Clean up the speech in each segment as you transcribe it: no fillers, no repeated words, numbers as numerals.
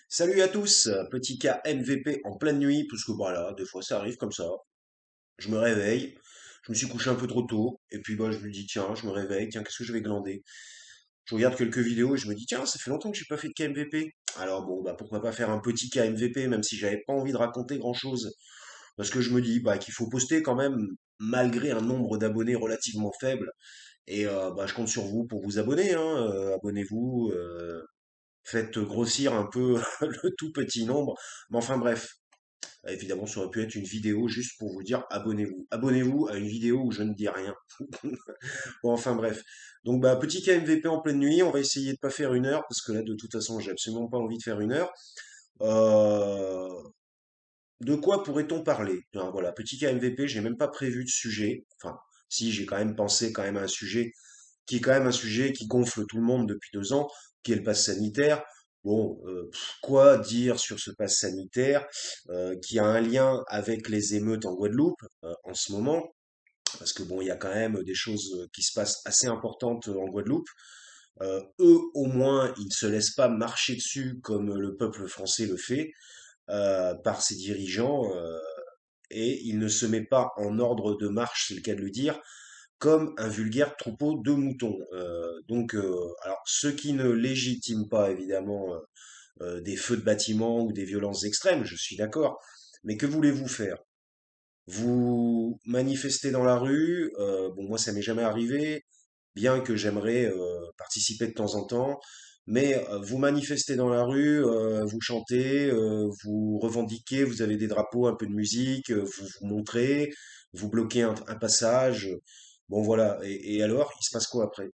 Salut à tous, petit cas MVP en pleine nuit, parce que voilà, des fois ça arrive comme ça. Je me réveille, je me suis couché un peu trop tôt, et puis bah je me dis tiens, je me réveille, tiens, qu'est-ce que je vais glander? Je regarde quelques vidéos et je me dis tiens, ça fait longtemps que j'ai pas fait de cas MVP. Alors bon, bah pourquoi pas faire un petit cas MVP, même si j'avais pas envie de raconter grand-chose. Parce que je me dis bah qu'il faut poster quand même, malgré un nombre d'abonnés relativement faible. Et bah je compte sur vous pour vous abonner, hein, abonnez-vous, faites grossir un peu le tout petit nombre. Mais enfin bref, évidemment, ça aurait pu être une vidéo juste pour vous dire abonnez-vous. Abonnez-vous à une vidéo où je ne dis rien. Bon, enfin bref. Donc bah petit cas MVP en pleine nuit, on va essayer de pas faire une heure, parce que là de toute façon j'ai absolument pas envie de faire une heure. Euh, de quoi pourrait-on parler? Ben, voilà, petit cas MVP, j'ai même pas prévu de sujet. Enfin, si j'ai quand même pensé quand même à un sujet qui est quand même un sujet qui gonfle tout le monde depuis 2 ans, qui est le pass sanitaire. Bon, quoi dire sur ce pass sanitaire qui a un lien avec les émeutes en Guadeloupe en ce moment, parce que bon, il y a quand même des choses qui se passent assez importantes en Guadeloupe. Eux, au moins, ils ne se laissent pas marcher dessus comme le peuple français le fait par ses dirigeants, et il ne se met pas en ordre de marche, c'est le cas de le dire, comme un vulgaire troupeau de moutons. Alors ceux qui ne légitiment pas évidemment des feux de bâtiment ou des violences extrêmes, je suis d'accord, mais que voulez-vous faire? Vous manifestez dans la rue, bon moi ça m'est jamais arrivé, bien que j'aimerais participer de temps en temps, mais vous manifestez dans la rue, vous chantez, vous revendiquez, vous avez des drapeaux, un peu de musique, vous vous montrez, vous bloquez un passage, bon voilà, et alors, il se passe quoi après?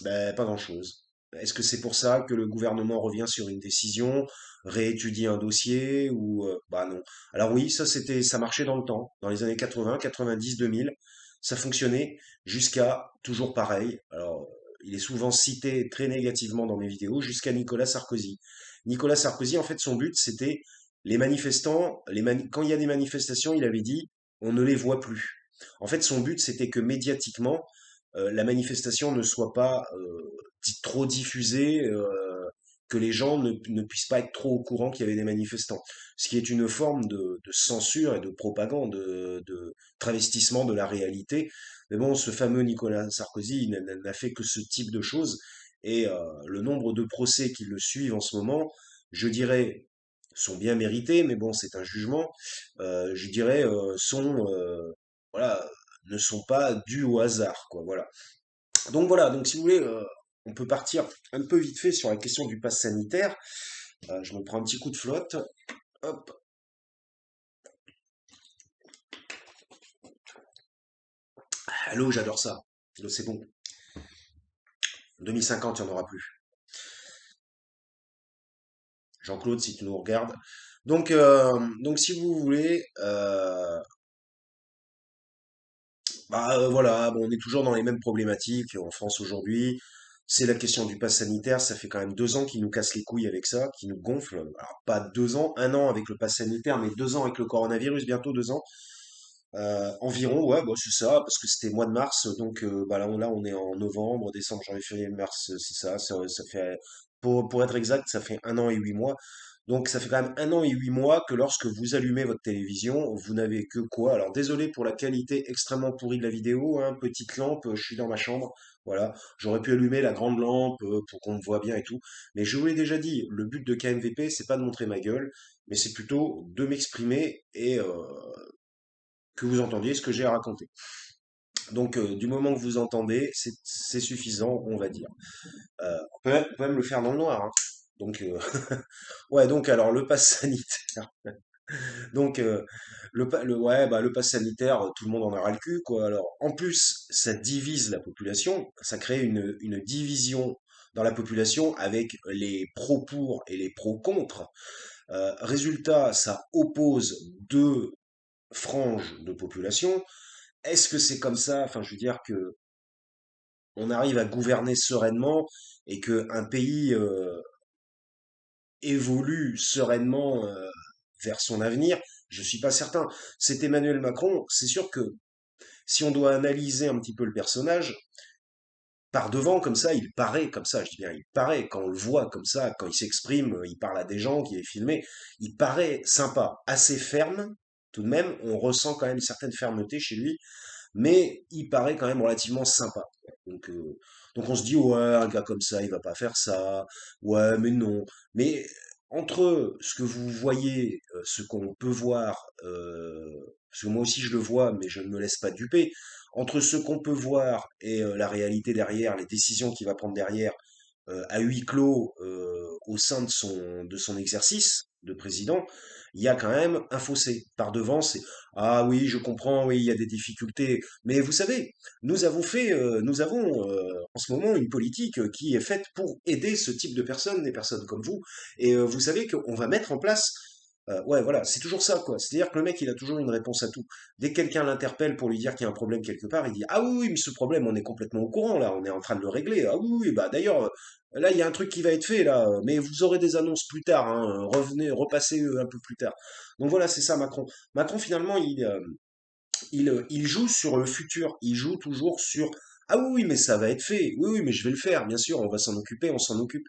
Ben, pas grand-chose. Est-ce que c'est pour ça que le gouvernement revient sur une décision, réétudie un dossier ou bah non. Alors oui, ça marchait dans le temps, dans les années 80, 90, 2000, ça fonctionnait jusqu'à toujours pareil. Alors il est souvent cité très négativement dans mes vidéos jusqu'à Nicolas Sarkozy. Nicolas Sarkozy, en fait, son but c'était les manifestants, quand il y a des manifestations, il avait dit on ne les voit plus. En fait, son but c'était que médiatiquement la manifestation ne soit pas trop diffusée, que les gens ne puissent pas être trop au courant qu'il y avait des manifestants. Ce qui est une forme de censure et de propagande, de travestissement de la réalité. Mais bon, ce fameux Nicolas Sarkozy n'a fait que ce type de choses. Et le nombre de procès qui le suivent en ce moment, je dirais, sont bien mérités, mais bon, c'est un jugement, je dirais, voilà, ne sont pas dus au hasard, quoi, voilà. Donc voilà, donc si vous voulez, on peut partir un peu vite fait sur la question du pass sanitaire. Je me prends un petit coup de flotte. Hop. Ah, l'eau, j'adore ça. L'eau, c'est bon. 2050, il n'y en aura plus. Jean-Claude, si tu nous regardes. Donc si vous voulez, voilà, bon, on est toujours dans les mêmes problématiques en France aujourd'hui. C'est la question du pass sanitaire. Ça fait quand même 2 ans qu'ils nous cassent les couilles avec ça, qu'ils nous gonflent. Alors, pas 2 ans, un an avec le pass sanitaire, mais 2 ans avec le coronavirus, bientôt 2 ans. Environ, ouais, bah, c'est ça, parce que c'était mois de mars, donc bah, là on est en novembre, décembre, janvier, février, mars, c'est ça, ça fait, pour être exact, ça fait 1 an et 8 mois. Donc ça fait quand même 1 an et 8 mois que lorsque vous allumez votre télévision, vous n'avez que quoi? Alors désolé pour la qualité extrêmement pourrie de la vidéo, hein, petite lampe, je suis dans ma chambre, voilà, j'aurais pu allumer la grande lampe pour qu'on me voit bien et tout, mais je vous l'ai déjà dit, le but de KMVP, c'est pas de montrer ma gueule, mais c'est plutôt de m'exprimer et que vous entendiez ce que j'ai à raconter. Donc, du moment que vous entendez, c'est suffisant, on va dire. On peut même le faire dans le noir, hein. Donc, ouais, donc alors le pass sanitaire. Donc, le pass sanitaire, tout le monde en aura le cul, quoi. Alors, en plus, ça divise la population, ça crée une division dans la population avec les pros pour et les pros contre. Résultat, ça oppose deux franges de population. Est-ce que c'est comme ça, enfin, je veux dire que on arrive à gouverner sereinement et que un pays évolue sereinement vers son avenir? Je suis pas certain. C'est Emmanuel Macron. C'est sûr que si on doit analyser un petit peu le personnage, par devant, comme ça, il paraît comme ça, je dis bien, il paraît, quand on le voit comme ça, quand il s'exprime, il parle à des gens, qui est filmé, il paraît sympa, assez ferme, tout de même, on ressent quand même une certaine fermeté chez lui, mais il paraît quand même relativement sympa. Donc, euh, donc on se dit, ouais, un gars comme ça, il va pas faire ça, ouais, mais non. Mais entre ce que vous voyez, ce qu'on peut voir, parce que moi aussi je le vois, mais je ne me laisse pas duper, entre ce qu'on peut voir et la réalité derrière, les décisions qu'il va prendre derrière, à huis clos au sein de son exercice de président, il y a quand même un fossé. Par devant, c'est ah oui, je comprends, oui, il y a des difficultés. Mais vous savez, nous avons en ce moment une politique qui est faite pour aider ce type de personnes, des personnes comme vous. Et vous savez qu'on va mettre en place. Ouais, voilà, c'est toujours ça, quoi. C'est-à-dire que le mec, il a toujours une réponse à tout. Dès que quelqu'un l'interpelle pour lui dire qu'il y a un problème quelque part, il dit ah oui, oui, mais ce problème, on est complètement au courant là, on est en train de le régler. Ah oui, oui, bah d'ailleurs, là, il y a un truc qui va être fait là, mais vous aurez des annonces plus tard. Hein, revenez, repassez un peu plus tard. Donc voilà, c'est ça Macron. Macron, finalement, il joue sur le futur. Il joue toujours sur ah oui, oui, mais ça va être fait. Oui, oui, mais je vais le faire. Bien sûr, on va s'en occuper, on s'en occupe.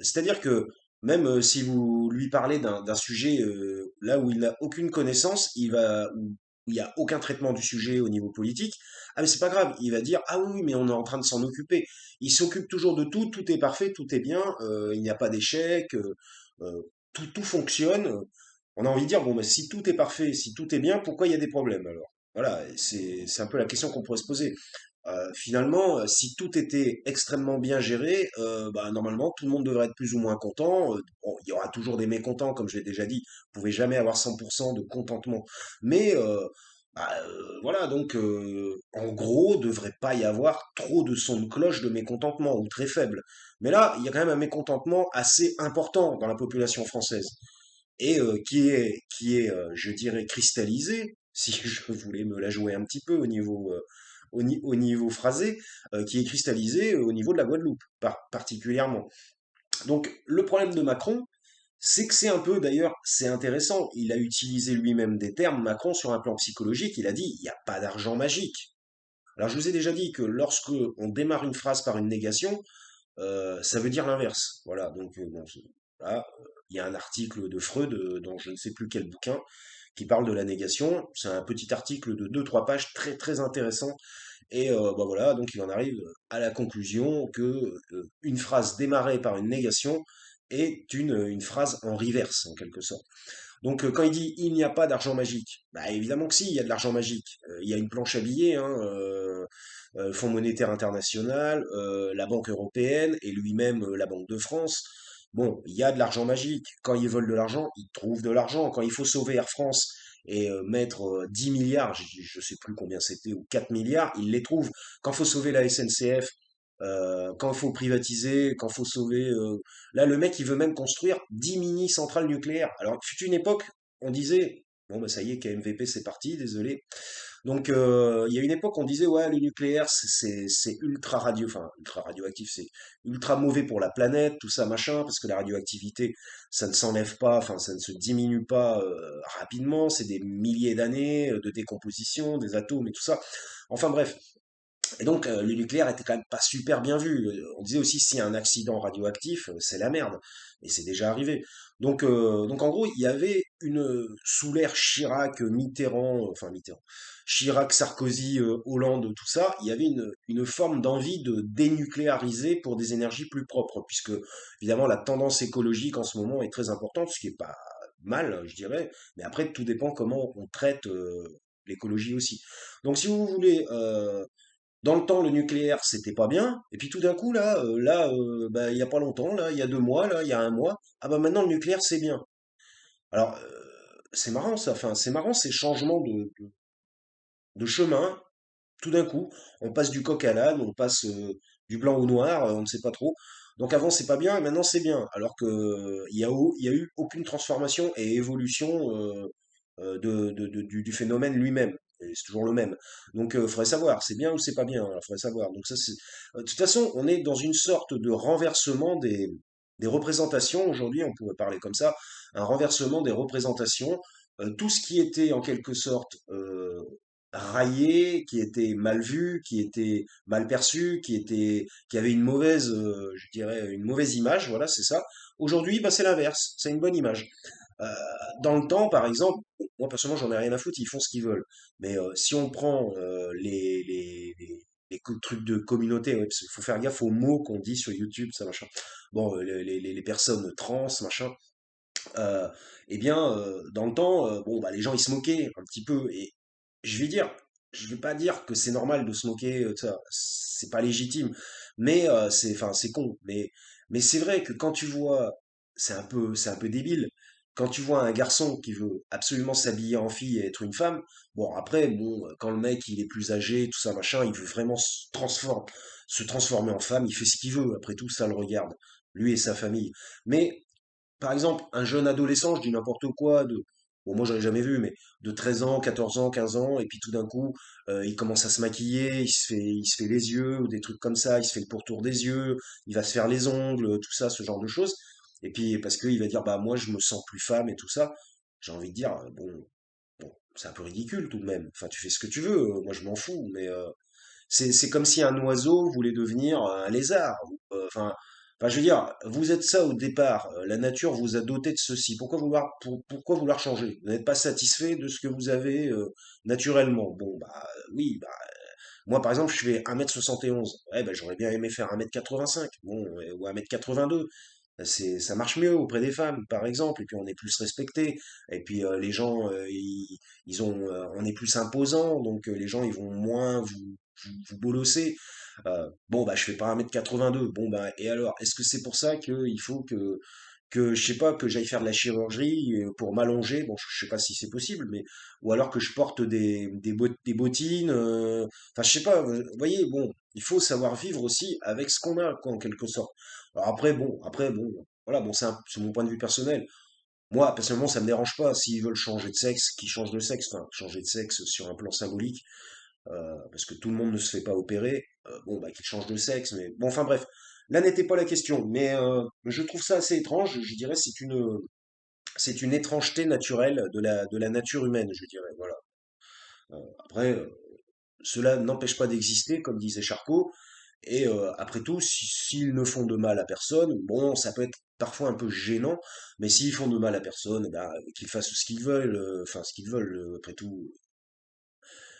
C'est-à-dire que même si vous lui parlez d'un sujet là où il n'a aucune connaissance, où il n'y a aucun traitement du sujet au niveau politique, ah mais c'est pas grave, il va dire ah oui, oui, mais on est en train de s'en occuper. Il s'occupe toujours de tout, tout est parfait, tout est bien, il n'y a pas d'échec, tout fonctionne. On a envie de dire bon, mais si tout est parfait, si tout est bien, pourquoi il y a des problèmes alors? Voilà, c'est un peu la question qu'on pourrait se poser. Finalement, si tout était extrêmement bien géré, bah, normalement, tout le monde devrait être plus ou moins content. Bon, il y aura toujours des mécontents, comme je l'ai déjà dit. Vous pouvez jamais avoir 100% de contentement. Mais voilà, donc en gros, devrait pas y avoir trop de sons de cloche de mécontentement, ou très faible. Mais là, il y a quand même un mécontentement assez important dans la population française et je dirais, cristallisé, si je voulais me la jouer un petit peu au niveau, au niveau phrasé, qui est cristallisé au niveau de la Guadeloupe, particulièrement. Donc, le problème de Macron, c'est que c'est un peu, d'ailleurs, c'est intéressant, il a utilisé lui-même des termes, Macron, sur un plan psychologique, il a dit, il n'y a pas d'argent magique. Alors, je vous ai déjà dit que lorsque on démarre une phrase par une négation, ça veut dire l'inverse. Voilà, donc bon, voilà, il y a un article de Freud dans je ne sais plus quel bouquin qui parle de la négation. C'est un petit article de deux trois pages très très intéressant. Et bah voilà, donc il en arrive à la conclusion que une phrase démarrée par une négation est une phrase en reverse en quelque sorte. Donc quand il dit il n'y a pas d'argent magique, bah évidemment que si, il y a de l'argent magique. Il y a une planche à billets, hein, Fonds monétaire international, la Banque européenne et lui-même la Banque de France. Bon, il y a de l'argent magique. Quand ils veulent de l'argent, ils trouvent de l'argent. Quand il faut sauver Air France et mettre 10 milliards, je sais plus combien c'était, ou 4 milliards, ils les trouvent. Quand il faut sauver la SNCF, quand il faut privatiser, quand il faut sauver... Là, le mec, il veut même construire 10 mini-centrales nucléaires. Alors, fut une époque, on disait, bon, bah ça y est, KMVP, c'est parti, désolé. Donc, il y a une époque, on disait, ouais, le nucléaire, c'est ultra radio, enfin, ultra radioactif, c'est ultra mauvais pour la planète, tout ça, machin, parce que la radioactivité, ça ne s'enlève pas, enfin, ça ne se diminue pas rapidement, c'est des milliers d'années de décomposition des atomes et tout ça. Enfin, bref. Et donc, le nucléaire était quand même pas super bien vu. On disait aussi, s'il y a un accident radioactif, c'est la merde. Et c'est déjà arrivé. Donc en gros, il y avait sous l'ère Chirac, Mitterrand, enfin Mitterrand, Chirac, Sarkozy, Hollande, tout ça, il y avait une forme d'envie de dénucléariser pour des énergies plus propres, puisque évidemment la tendance écologique en ce moment est très importante, ce qui est pas mal, je dirais, mais après tout dépend comment on traite l'écologie aussi. Donc si vous voulez, dans le temps, le nucléaire, c'était pas bien. Et puis tout d'un coup, bah, il y a pas longtemps, là, il y a 2 mois, là, il y a un mois, ah bah maintenant le nucléaire, c'est bien. Alors, c'est marrant ça. Enfin, c'est marrant ces changements de chemin. Tout d'un coup, on passe du coq à l'âne, on passe du blanc au noir, on ne sait pas trop. Donc avant c'est pas bien et maintenant c'est bien. Alors que il y a eu aucune transformation et évolution du phénomène lui-même. Et c'est toujours le même. Donc faudrait savoir, c'est bien ou c'est pas bien, il faudrait savoir. Donc ça c'est. De toute façon, on est dans une sorte de renversement des représentations. Aujourd'hui, on pourrait parler comme ça, un renversement des représentations. Tout ce qui était en quelque sorte raillé, qui était mal vu, qui était mal perçu, qui avait une mauvaise, je dirais, une mauvaise image, voilà, c'est ça. Aujourd'hui, bah, c'est l'inverse, c'est une bonne image. Euh, Dans le temps, par exemple, moi personnellement, j'en ai rien à foutre, ils font ce qu'ils veulent. Mais si on prend trucs de communauté, ouais, parce qu'il faut faire gaffe aux mots qu'on dit sur YouTube, ça machin. Bon, les personnes trans, machin. Euh, eh bien, dans le temps, bon, bah, les gens ils se moquaient un petit peu. Et je vais dire, je vais pas dire que c'est normal de se moquer, de ça, c'est pas légitime, mais enfin, c'est con. Mais c'est vrai que quand tu vois, c'est un peu débile. Quand tu vois un garçon qui veut absolument s'habiller en fille et être une femme, bon après, bon, quand le mec il est plus âgé, tout ça machin, il veut vraiment se transformer en femme, il fait ce qu'il veut. Après tout, ça le regarde, lui et sa famille. Mais par exemple, un jeune adolescent, je dis n'importe quoi, bon, moi j'en ai jamais vu, mais de 13 ans, 14 ans, 15 ans, et puis tout d'un coup, il commence à se maquiller, il se fait les yeux, ou des trucs comme ça, il se fait le pourtour des yeux, il va se faire les ongles, tout ça, ce genre de choses. Et puis, parce qu'il va dire, bah, moi je me sens plus femme et tout ça, j'ai envie de dire, bon, c'est un peu ridicule tout de même. Enfin, tu fais ce que tu veux, moi je m'en fous, mais c'est comme si un oiseau voulait devenir un lézard. Enfin, je veux dire, vous êtes ça au départ. La nature vous a doté de ceci. Pourquoi vouloir changer? Vous n'êtes pas satisfait de ce que vous avez naturellement. Bon, bah oui, bah, moi par exemple, je fais 1m71. Ouais, bah, j'aurais bien aimé faire 1m85. Bon, ou 1m82. Ça marche mieux auprès des femmes, par exemple, et puis on est plus respecté, et puis les gens, on est plus imposant, donc les gens, ils vont moins vous bolosser. Bon, bah, je fais pas 1m82. Bon, bah, et alors, est-ce que c'est pour ça qu'il faut je sais pas, que j'aille faire de la chirurgie pour m'allonger? Bon, je sais pas si c'est possible, mais, ou alors que je porte des bottines, enfin, je sais pas, vous voyez, bon, il faut savoir vivre aussi avec ce qu'on a, quoi, en quelque sorte. Alors après, bon, voilà, bon, c'est mon point de vue personnel. Moi, personnellement, ça me dérange pas. S'ils veulent changer de sexe, qu'ils changent de sexe. Enfin, changer de sexe sur un plan symbolique, parce que tout le monde ne se fait pas opérer. Bon, bah, qu'ils changent de sexe. Mais bon, enfin bref. Là n'était pas la question. Mais je trouve ça assez étrange. Je dirais c'est une étrangeté naturelle de la nature humaine, je dirais. Voilà. Après, cela n'empêche pas d'exister, comme disait Charcot. Et après tout, s'ils ne font de mal à personne, bon, ça peut être parfois un peu gênant, mais s'ils font de mal à personne, eh ben, qu'ils fassent ce qu'ils veulent, enfin ce qu'ils veulent, après tout.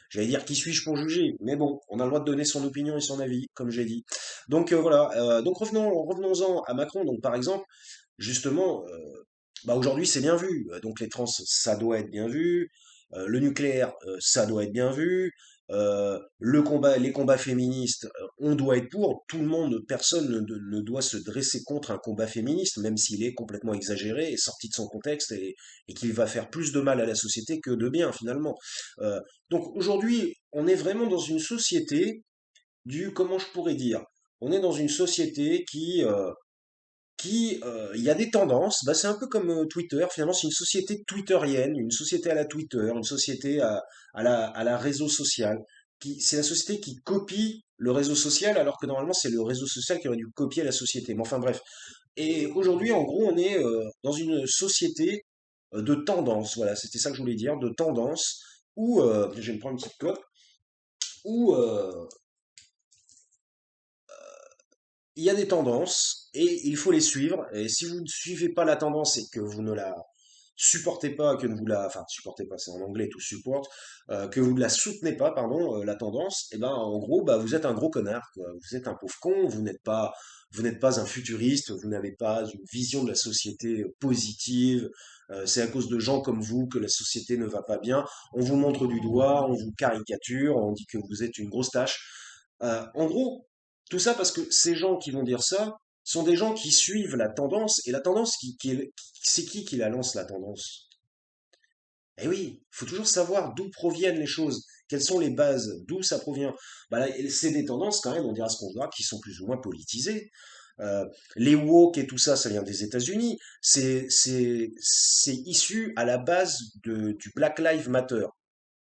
J'allais dire qui suis-je pour juger, mais bon, on a le droit de donner son opinion et son avis, comme j'ai dit. Donc voilà, donc revenons-en à Macron. Donc par exemple, justement, bah aujourd'hui c'est bien vu. Donc les trans, ça doit être bien vu. Le nucléaire, ça doit être bien vu. Les combats féministes, on doit être pour. Tout le monde, personne ne doit se dresser contre un combat féministe, même s'il est complètement exagéré et sorti de son contexte et qu'il va faire plus de mal à la société que de bien finalement. Euh, donc aujourd'hui, on est vraiment dans une société comment je pourrais dire, on est dans une société il y a des tendances, bah, c'est un peu comme Twitter, finalement c'est une société twitterienne, une société à la Twitter, une société à la réseau social, c'est la société qui copie le réseau social alors que normalement c'est le réseau social qui aurait dû copier la société. Mais enfin bref. Et aujourd'hui en gros on est dans une société de tendance, voilà, c'était ça que je voulais dire, de tendance, où, je vais me prendre une petite cote, où il y a des tendances et il faut les suivre. Et si vous ne suivez pas la tendance et que vous ne la supportez pas, enfin, supportez pas, c'est en anglais tout support, que vous ne la soutenez pas, pardon, la tendance, et ben, en gros, bah, vous êtes un gros connard, quoi. Vous êtes un pauvre con, vous n'êtes pas un futuriste, vous n'avez pas une vision de la société positive. C'est à cause de gens comme vous que la société ne va pas bien. On vous montre du doigt, on vous caricature, on dit que vous êtes une grosse tâche. En gros, tout ça parce que ces gens qui vont dire ça sont des gens qui suivent la tendance, et la tendance, c'est qui la lance, la tendance? Eh oui, il faut toujours savoir d'où proviennent les choses, quelles sont les bases, d'où ça provient. Bah là, c'est des tendances quand même, on dira ce qu'on voit, qui sont plus ou moins politisées. Euh, les woke et tout ça, ça vient des États-Unis. C'est issu à la base du Black Lives Matter,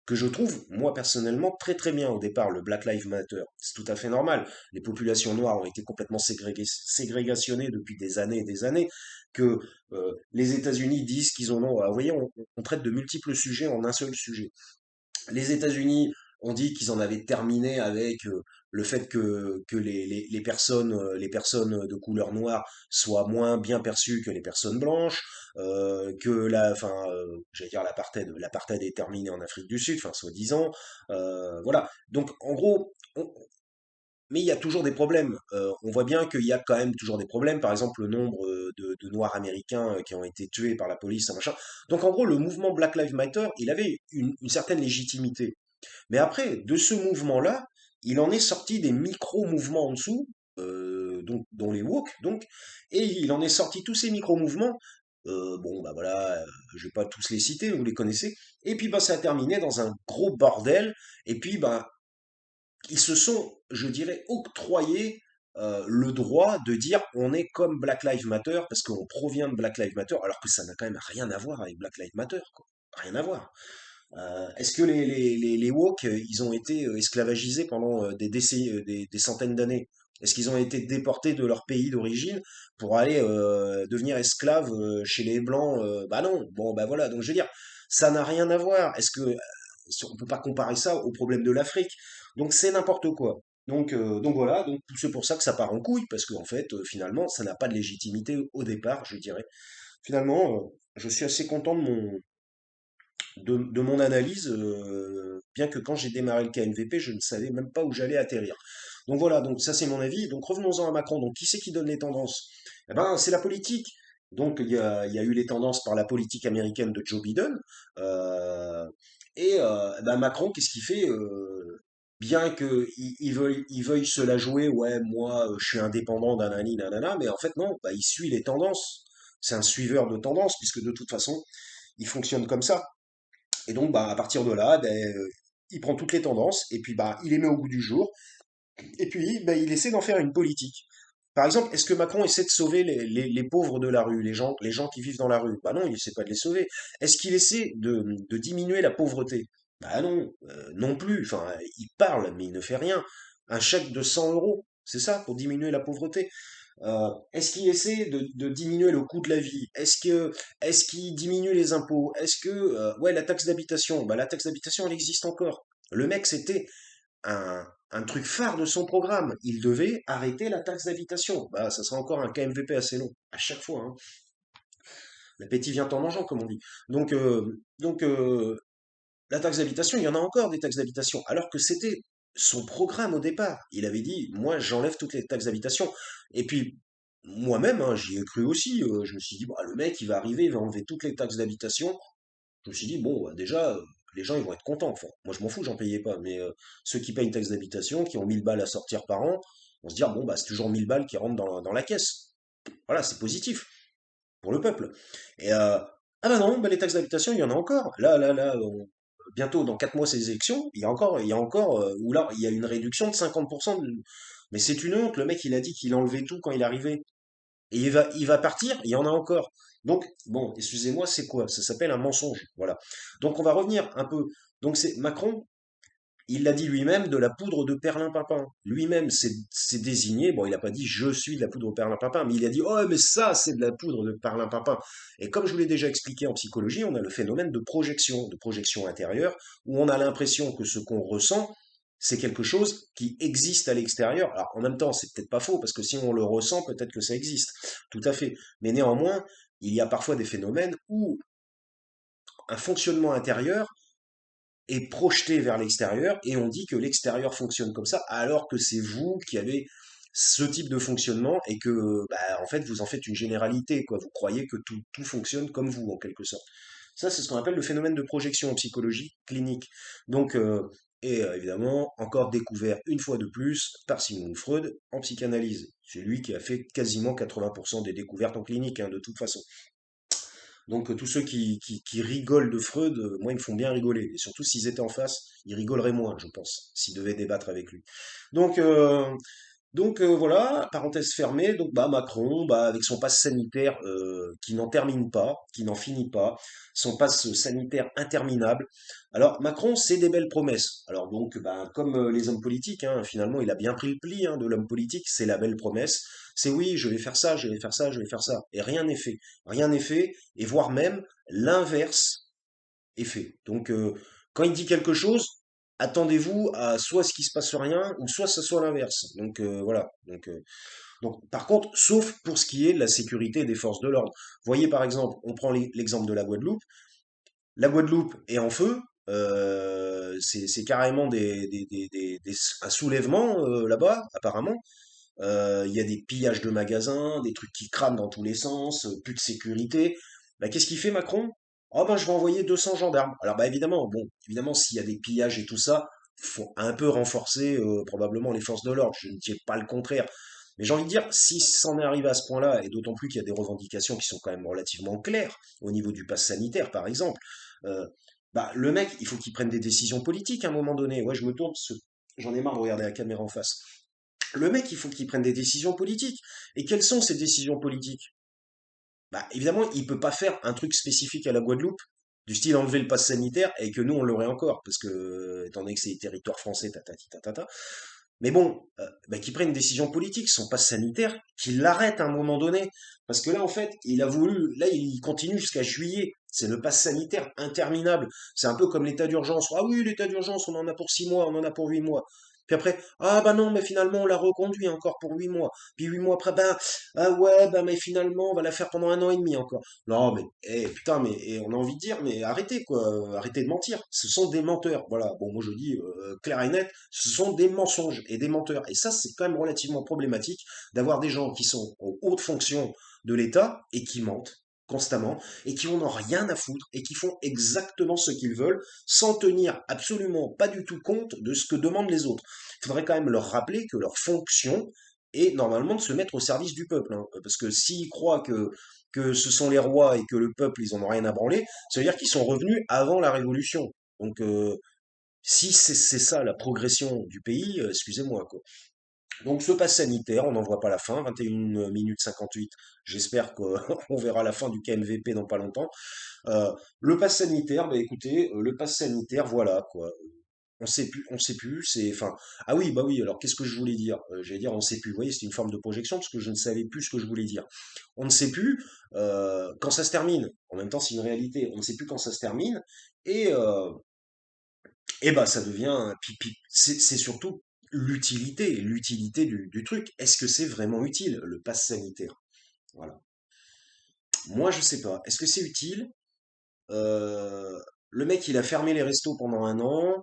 que je trouve, moi personnellement, très très bien au départ, le Black Lives Matter. C'est tout à fait normal. Les populations noires ont été complètement ségrégationnées depuis des années et des années, que les États-Unis disent qu'ils en ont... Vous voyez, on traite de multiples sujets en un seul sujet. Les États-Unis ont dit qu'ils en avaient terminé avec le fait que les personnes de couleur noire soient moins bien perçues que les personnes blanches, que j'allais dire l'apartheid est terminé en Afrique du Sud, enfin soi-disant, voilà. Donc en gros, mais il y a toujours des problèmes. On voit bien qu'il y a quand même toujours des problèmes. Par exemple, le nombre de Noirs américains qui ont été tués par la police, un machin. Donc en gros, le mouvement Black Lives Matter, il avait une certaine légitimité. Mais après, de ce mouvement-là, il en est sorti des micro-mouvements en dessous, donc, dont les woke, donc, et il en est sorti tous ces micro-mouvements. Bon, bah voilà, je vais pas tous les citer, vous les connaissez. Et puis, bah, ça a terminé dans un gros bordel. Et puis, bah, ils se sont, je dirais, octroyés le droit de dire on est comme Black Lives Matter parce qu'on provient de Black Lives Matter, alors que ça n'a quand même rien à voir avec Black Lives Matter, quoi. Rien à voir. Est-ce que les woke, ils ont été esclavagisés pendant des centaines d'années? Est-ce qu'ils ont été déportés de leur pays d'origine pour aller devenir esclaves chez les blancs? Bah non. Bon, bah voilà. Donc je veux dire, ça n'a rien à voir. Est-ce que on peut pas comparer ça au problème de l'Afrique? Donc c'est n'importe quoi. Donc voilà. Donc c'est pour ça que ça part en couille parce qu'en fait, finalement, ça n'a pas de légitimité au départ, je dirais. Finalement, je suis assez content de mon analyse, bien que quand j'ai démarré le KNVP, je ne savais même pas où j'allais atterrir. Donc voilà, donc ça c'est mon avis. Donc revenons-en à Macron. Donc qui c'est qui donne les tendances? Eh ben c'est la politique. Donc il y a eu les tendances par la politique américaine de Joe Biden. euh, ben, Macron, qu'est-ce qu'il fait? Bien que il veuille se la jouer, ouais, moi je suis indépendant, nanani, nanana, mais en fait non, bah, il suit les tendances. C'est un suiveur de tendances, puisque de toute façon, il fonctionne comme ça. Et donc, bah, à partir de là, ben, il prend toutes les tendances et puis bah, il les met au goût du jour. Et puis, bah, il essaie d'en faire une politique. Par exemple, est-ce que Macron essaie de sauver les pauvres de la rue, les gens qui vivent dans la rue? Bah non, il essaie pas de les sauver. Est-ce qu'il essaie de diminuer la pauvreté? Bah non, non plus. Enfin, il parle, mais il ne fait rien. Un chèque de 100 euros, c'est ça, pour diminuer la pauvreté? Est-ce qu'il essaie de diminuer le coût de la vie? Est-ce qu'il diminue les impôts? Est-ce que ouais, la taxe d'habitation, bah la taxe d'habitation elle existe encore. Le mec c'était un truc phare de son programme. Il devait arrêter la taxe d'habitation. Bah ça sera encore un KMVP assez long à chaque fois, hein. L'appétit vient en mangeant comme on dit. Donc la taxe d'habitation, il y en a encore des taxes d'habitation, alors que c'était son programme au départ. Il avait dit, moi, j'enlève toutes les taxes d'habitation. Et puis, moi-même, hein, j'y ai cru aussi. Je me suis dit, bah, le mec, il va arriver, il va enlever toutes les taxes d'habitation. Je me suis dit, bon, bah, déjà, les gens, ils vont être contents. Enfin, moi, je m'en fous, j'en payais pas. Mais ceux qui payent une taxe d'habitation, qui ont 1000 balles à sortir par an, vont se dire, bon, bah, c'est toujours 1000 balles qui rentrent dans la caisse. Voilà, c'est positif pour le peuple. Et ah bah non, bah les taxes d'habitation, il y en a encore. Là, bientôt dans 4 mois c'est les élections, il y a encore, où là il y a une réduction de 50%. Mais c'est une honte. Le mec il a dit qu'il enlevait tout quand il arrivait, et il va partir, il y en a encore. Donc bon, excusez-moi, c'est quoi? Ça s'appelle un mensonge. Voilà. Donc on va revenir un peu. Donc c'est Macron. Il l'a dit lui-même, de la poudre de perlimpinpin. Lui-même s'est désigné, bon, il n'a pas dit je suis de la poudre de perlimpinpin, mais il a dit oh, mais ça, c'est de la poudre de perlimpinpin. Et comme je vous l'ai déjà expliqué en psychologie, on a le phénomène de projection intérieure, où on a l'impression que ce qu'on ressent, c'est quelque chose qui existe à l'extérieur. Alors en même temps, c'est peut-être pas faux, parce que si on le ressent, peut-être que ça existe. Tout à fait. Mais néanmoins, il y a parfois des phénomènes où un fonctionnement intérieur est projeté vers l'extérieur et on dit que l'extérieur fonctionne comme ça alors que c'est vous qui avez ce type de fonctionnement et que bah, en fait vous en faites une généralité quoi. Vous croyez que tout fonctionne comme vous en quelque sorte. Ça c'est ce qu'on appelle le phénomène de projection en psychologie clinique. Donc évidemment encore découvert une fois de plus par Sigmund Freud en psychanalyse. C'est lui qui a fait quasiment 80% des découvertes en clinique, hein, de toute façon. Donc tous ceux qui rigolent de Freud, moi, ils me font bien rigoler. Et surtout s'ils étaient en face, ils rigoleraient moins, je pense, s'ils devaient débattre avec lui. Donc, voilà, parenthèse fermée. Donc bah Macron, bah avec son passe sanitaire qui n'en termine pas, qui n'en finit pas, son passe sanitaire interminable. Alors Macron, c'est des belles promesses. Alors donc bah comme les hommes politiques, hein, finalement il a bien pris le pli hein, de l'homme politique. C'est la belle promesse. C'est oui, je vais faire ça, je vais faire ça, je vais faire ça. Et rien n'est fait. Rien n'est fait. Et voire même l'inverse est fait. Donc Quand il dit quelque chose, attendez-vous à soit ce qui se passe rien, ou soit ça soit l'inverse. Donc voilà. Donc, par contre, sauf pour ce qui est de la sécurité des forces de l'ordre. Voyez par exemple, on prend l'exemple de la Guadeloupe. La Guadeloupe est en feu. C'est carrément un soulèvement là-bas, apparemment. Il y a des pillages de magasins, des trucs qui crament dans tous les sens, plus de sécurité. Bah, qu'est-ce qu'il fait Macron? Oh ben je vais envoyer 200 gendarmes. Alors bah évidemment, bon, évidemment s'il y a des pillages et tout ça, faut un peu renforcer probablement les forces de l'ordre. Je ne dis pas le contraire. Mais j'ai envie de dire, si c'en est arrivé à ce point-là, et d'autant plus qu'il y a des revendications qui sont quand même relativement claires, au niveau du pass sanitaire par exemple, euh, bah le mec, il faut qu'il prenne des décisions politiques à un moment donné. Ouais, je me tourne, j'en ai marre de regarder la caméra en face. Le mec, il faut qu'il prenne des décisions politiques. Et quelles sont ces décisions politiques? Bah, évidemment, il peut pas faire un truc spécifique à la Guadeloupe, du style enlever le pass sanitaire et que nous, on l'aurait encore, parce que, étant donné que c'est territoire français, tatati tatata. Mais bon, bah, qu'il prenne une décision politique, son pass sanitaire, qu'il l'arrête à un moment donné. Parce que là, en fait, il a voulu, là, il continue jusqu'à juillet. C'est le pass sanitaire interminable. C'est un peu comme l'état d'urgence. Ah oui, l'état d'urgence, on en a pour 6 mois, on en a pour 8 mois. Puis après, ah bah non, mais finalement, on l'a reconduit encore pour 8 mois. Puis 8 mois après, ben, ah ouais, bah mais finalement, on va la faire pendant un an et demi encore. Non, mais, putain, mais on a envie de dire, mais arrêtez, quoi, arrêtez de mentir. Ce sont des menteurs. Voilà, bon, moi je dis clair et net, ce sont des mensonges et des menteurs. Et ça, c'est quand même relativement problématique d'avoir des gens qui sont aux hautes fonctions de l'État et qui mentent constamment et qui en ont rien à foutre et qui font exactement ce qu'ils veulent sans tenir absolument pas du tout compte de ce que demandent les autres. Il faudrait quand même leur rappeler que leur fonction est normalement de se mettre au service du peuple, hein. Parce que s'ils croient que ce sont les rois et que le peuple, ils en ont rien à branler, ça veut dire qu'ils sont revenus avant la Révolution. Donc, si c'est ça la progression du pays, excusez-moi, quoi. Donc ce pass sanitaire, on n'en voit pas la fin, 21 minutes 58, j'espère qu'on verra la fin du KMVP dans pas longtemps. Euh, le pass sanitaire, bah écoutez, le pass sanitaire, voilà, quoi. On sait plus, c'est, enfin, ah oui, bah oui, alors qu'est-ce que je voulais dire? J'allais dire on sait plus, vous voyez, c'est une forme de projection parce que je ne savais plus ce que je voulais dire. On ne sait plus quand ça se termine, en même temps c'est une réalité, on ne sait plus quand ça se termine, et, euh, et bah ça devient, c'est surtout l'utilité du truc. Est-ce que c'est vraiment utile, le pass sanitaire? Voilà. Moi je sais pas, est-ce que c'est utile? Euh, le mec il a fermé les restos pendant un an,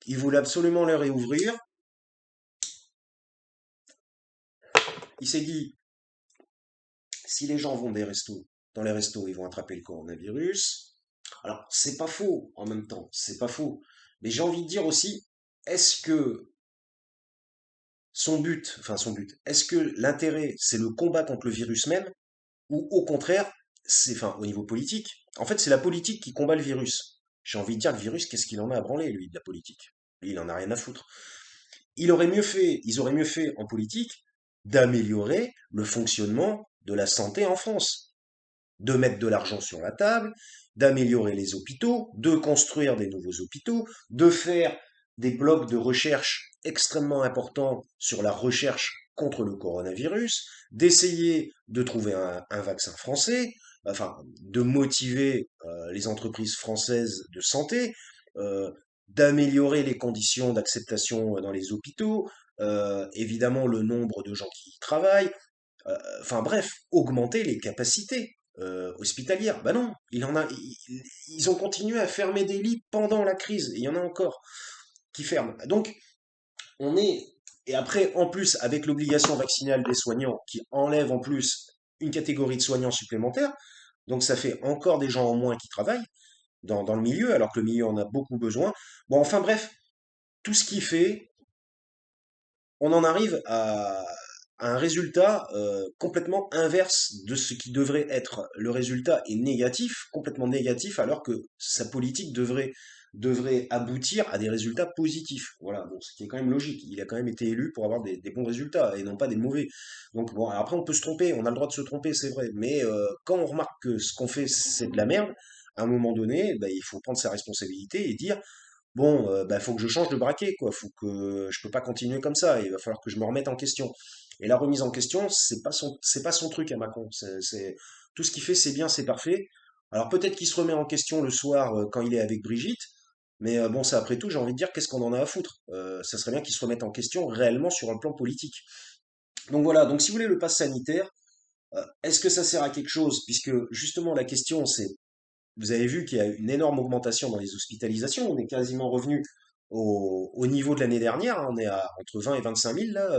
il voulait absolument les réouvrir, il s'est dit, si les gens vont dans les restos, ils vont attraper le coronavirus. Alors, c'est pas faux en même temps, c'est pas faux. Mais j'ai envie de dire aussi, est-ce que son but, est-ce que l'intérêt, c'est le combat contre le virus même, ou au contraire, c'est, enfin, au niveau politique, en fait, c'est la politique qui combat le virus. J'ai envie de dire, le virus, qu'est-ce qu'il en a à branler, lui, de la politique? Lui, il en a rien à foutre. Ils auraient mieux fait en politique d'améliorer le fonctionnement de la santé en France, de mettre de l'argent sur la table, d'améliorer les hôpitaux, de construire des nouveaux hôpitaux, de faire des blocs de recherche extrêmement importants sur la recherche contre le coronavirus, d'essayer de trouver un vaccin français, enfin de motiver les entreprises françaises de santé, euh, d'améliorer les conditions d'acceptation dans les hôpitaux, évidemment le nombre de gens qui y travaillent, enfin bref, augmenter les capacités hospitalières. Bah non, ils ont continué à fermer des lits pendant la crise, et il y en a encore qui ferment. Donc, on est, et après, en plus, avec l'obligation vaccinale des soignants, qui enlève en plus une catégorie de soignants supplémentaires, donc ça fait encore des gens en moins qui travaillent dans le milieu, alors que le milieu en a beaucoup besoin. Bon, enfin bref, tout ce qui fait on en arrive à un résultat complètement inverse de ce qui devrait être. Le résultat est négatif, complètement négatif, alors que sa politique devrait aboutir à des résultats positifs. Voilà, bon, ce qui est quand même logique. Il a quand même été élu pour avoir des bons résultats et non pas des mauvais. Donc bon, après on peut se tromper, on a le droit de se tromper, c'est vrai. Mais quand on remarque que ce qu'on fait c'est de la merde, à un moment donné, bah, il faut prendre sa responsabilité et dire bon, bah, faut que je change de braquet, quoi. Faut que je peux pas continuer comme ça. Il va falloir que je me remette en question. Et la remise en question, c'est pas son truc à Macron. Tout ce qu'il fait, c'est bien, c'est parfait. Alors peut-être qu'il se remet en question le soir quand il est avec Brigitte, Mais bon, ça après tout, j'ai envie de dire, qu'est-ce qu'on en a à foutre? Ça serait bien qu'ils se remettent en question réellement sur un plan politique. Donc voilà, donc si vous voulez le pass sanitaire, est-ce que ça sert à quelque chose? Puisque justement la question c'est, vous avez vu qu'il y a une énorme augmentation dans les hospitalisations, on est quasiment revenu au niveau de l'année dernière, hein, on est à entre 20 et 25 000 là,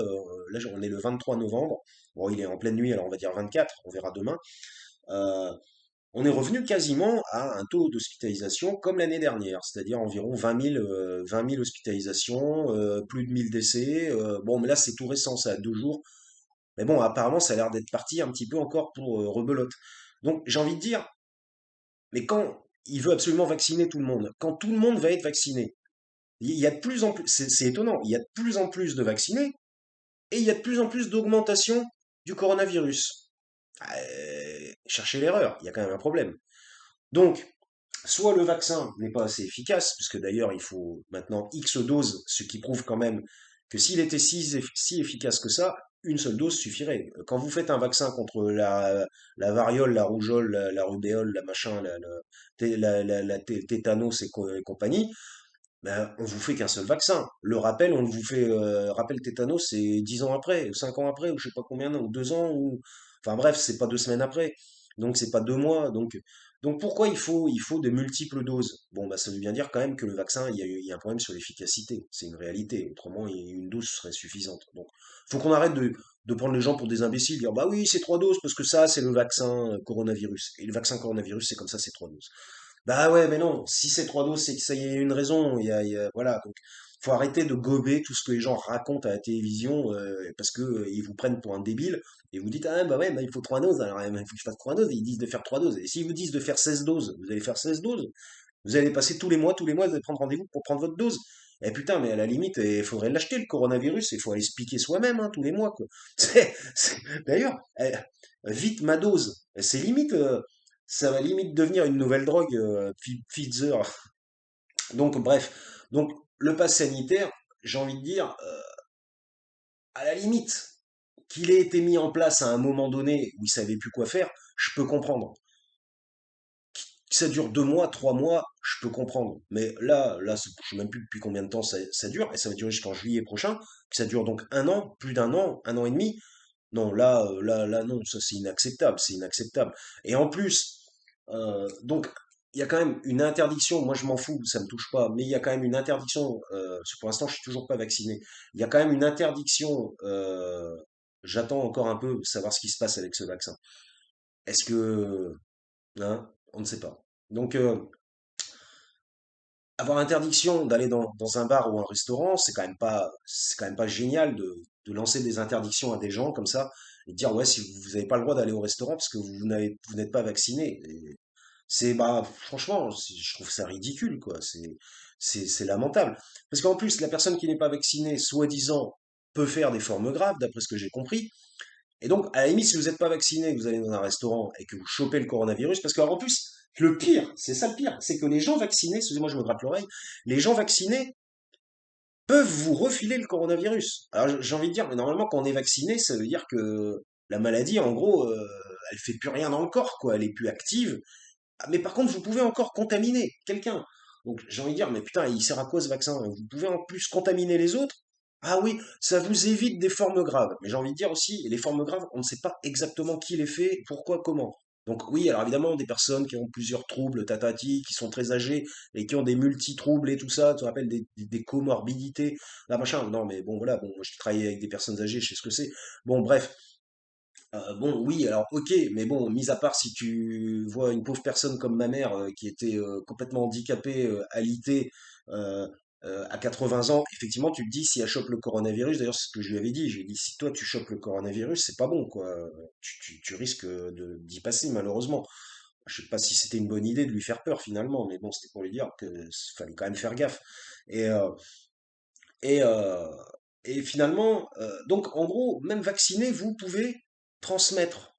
là on est le 23 novembre, bon il est en pleine nuit alors on va dire 24, on verra demain. Euh, on est revenu quasiment à un taux d'hospitalisation comme l'année dernière, c'est-à-dire environ 20 000 hospitalisations, plus de 1000 décès. Bon, mais là, c'est tout récent, ça a 2 jours. Mais bon, apparemment, ça a l'air d'être parti un petit peu encore pour rebelote. Donc, j'ai envie de dire, mais quand il veut absolument vacciner tout le monde, quand tout le monde va être vacciné, il y a de plus en plus, c'est étonnant, il y a de plus en plus de vaccinés et il y a de plus en plus d'augmentation du coronavirus. Cherchez l'erreur, il y a quand même un problème. Donc, soit le vaccin n'est pas assez efficace, puisque d'ailleurs il faut maintenant X doses, ce qui prouve quand même que s'il était si efficace que ça, une seule dose suffirait. Quand vous faites un vaccin contre la variole, la rougeole, la rubéole, la machin, la tétanos et compagnie, ben, on vous fait qu'un seul vaccin. Le rappel, on vous fait rappel tétanos, c'est 10 ans après, 5 ans après, ou je sais pas combien, ou 2 ans, ou enfin bref, c'est pas 2 semaines après, donc c'est pas 2 mois, donc pourquoi il faut de multiples doses? Bon, bah ça veut bien dire quand même que le vaccin, il y a un problème sur l'efficacité, c'est une réalité. Autrement, une dose serait suffisante. Donc, faut qu'on arrête de prendre les gens pour des imbéciles, dire bah oui, c'est 3 doses parce que ça, c'est le vaccin coronavirus. Et le vaccin coronavirus, c'est comme ça, c'est 3 doses. Bah ouais, mais non, si c'est 3 doses, c'est que ça y a une raison. Voilà, donc faut arrêter de gober tout ce que les gens racontent à la télévision parce que ils vous prennent pour un débile et vous dites ah bah ouais, bah, il faut 3 doses, alors il faut que je fasse 3 doses, et ils disent de faire 3 doses. Et s'ils vous disent de faire 16 doses, vous allez faire 16 doses. Vous allez passer tous les mois, vous allez prendre rendez-vous pour prendre votre dose. Eh putain, mais à la limite, il faudrait l'acheter le coronavirus, il faut aller se piquer soi-même hein, tous les mois, quoi. D'ailleurs, vite ma dose. C'est limite, ça va limite devenir une nouvelle drogue, Pfizer. Donc bref, donc le pass sanitaire, j'ai envie de dire, à la limite, qu'il ait été mis en place à un moment donné où il savait plus quoi faire, je peux comprendre. Que ça dure 2 mois, 3 mois, je peux comprendre. Mais là, je sais même plus depuis combien de temps ça dure, et ça va durer jusqu'en juillet prochain, que ça dure donc un an, plus un an et demi. Non, là, non, ça c'est inacceptable, c'est inacceptable. Et en plus, donc, il y a quand même une interdiction, moi je m'en fous, ça me touche pas, mais il y a quand même une interdiction, parce que pour l'instant je suis toujours pas vacciné, il y a quand même une interdiction, j'attends encore un peu de savoir ce qui se passe avec ce vaccin. Est-ce que, hein, on ne sait pas. Donc, avoir interdiction d'aller dans un bar ou un restaurant, c'est quand même pas génial de lancer des interdictions à des gens comme ça et de dire ouais, si vous n'avez pas le droit d'aller au restaurant parce que vous n'êtes pas vacciné. Et bah, franchement, je trouve ça ridicule, quoi. C'est lamentable. Parce qu'en plus, la personne qui n'est pas vaccinée, soi-disant, peut faire des formes graves, d'après ce que j'ai compris. Et donc, à la limite, si vous n'êtes pas vacciné, que vous allez dans un restaurant et que vous chopez le coronavirus, parce qu'en plus, le pire, c'est ça le pire, c'est que les gens vaccinés, excusez-moi, je me gratte l'oreille, les gens vaccinés peuvent vous refiler le coronavirus. Alors, j'ai envie de dire, mais normalement, quand on est vacciné, ça veut dire que la maladie, en gros, elle fait plus rien dans le corps, quoi, elle est plus active. Ah, mais par contre, vous pouvez encore contaminer quelqu'un. Donc j'ai envie de dire, mais putain, il sert à quoi ce vaccin? Vous pouvez en plus contaminer les autres? Ah oui, ça vous évite des formes graves. Mais j'ai envie de dire aussi, les formes graves, on ne sait pas exactement qui les fait, pourquoi, comment. Donc oui, alors évidemment, des personnes qui ont plusieurs troubles, tatati, qui sont très âgées et qui ont des multi-troubles et tout ça, tu te rappelles des comorbidités, là machin. Non, mais bon, voilà, bon, moi je travaille avec des personnes âgées, je sais ce que c'est. Bon, bref, bon, oui, alors ok, mais bon, mis à part si tu vois une pauvre personne comme ma mère qui était complètement handicapée, alitée, euh, à 80 ans, effectivement, tu te dis si elle chope le coronavirus, d'ailleurs, c'est ce que je lui avais dit, je lui ai dit si toi tu chopes le coronavirus, c'est pas bon, quoi. Tu risques d'y passer, malheureusement. Je sais pas si c'était une bonne idée de lui faire peur finalement, mais bon, c'était pour lui dire que fallait quand même faire gaffe. Et, euh, et, euh, et finalement, donc en gros, même vacciné, vous pouvez transmettre.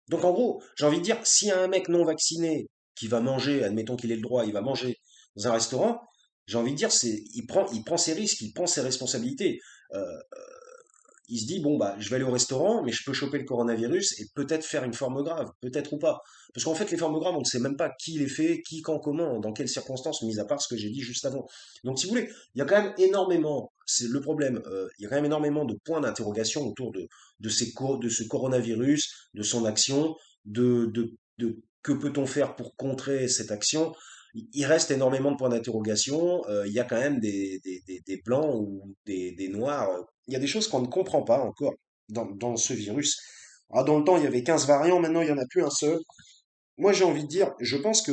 Donc en gros, j'ai envie de dire, s'il y a un mec non vacciné qui va manger, admettons qu'il ait le droit, il va manger dans un restaurant, j'ai envie de dire, il prend ses risques, il prend ses responsabilités. Euh, il se dit, bon, bah, je vais aller au restaurant, mais je peux choper le coronavirus et peut-être faire une forme grave, peut-être ou pas. Parce qu'en fait, les formes graves, on ne sait même pas qui les fait, qui, quand, comment, dans quelles circonstances, mis à part ce que j'ai dit juste avant. Donc, si vous voulez, il y a quand même énormément, c'est le problème, il y a quand même énormément de points d'interrogation autour de ce coronavirus, de son action, de que peut-on faire pour contrer cette action. Il reste énormément de points d'interrogation. Il y a quand même des blancs ou des noirs. Il y a des choses qu'on ne comprend pas encore dans ce virus. Ah, dans le temps, il y avait 15 variants, maintenant il n'y en a plus un seul. Moi, j'ai envie de dire, je pense que,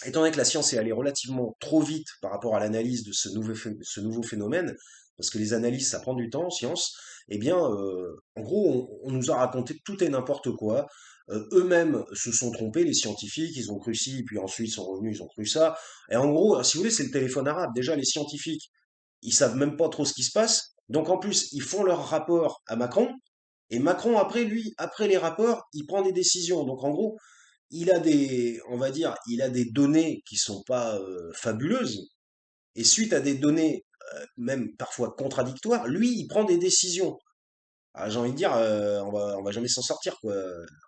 étant donné que la science est allée relativement trop vite par rapport à l'analyse de ce nouveau phénomène, parce que les analyses, ça prend du temps, science, eh bien, en gros, on nous a raconté tout et n'importe quoi. Eux-mêmes se sont trompés, les scientifiques, ils ont cru ci, puis ensuite ils sont revenus, ils ont cru ça. Et en gros, si vous voulez, c'est le téléphone arabe. Déjà, les scientifiques, ils savent même pas trop ce qui se passe. Donc en plus, ils font leur rapport à Macron, et Macron, après lui, après les rapports, il prend des décisions. Donc en gros, il a on va dire, il a des données qui sont pas fabuleuses, et suite à des données même parfois contradictoires, lui, il prend des décisions. Ah, j'ai envie de dire, on va jamais s'en sortir, quoi.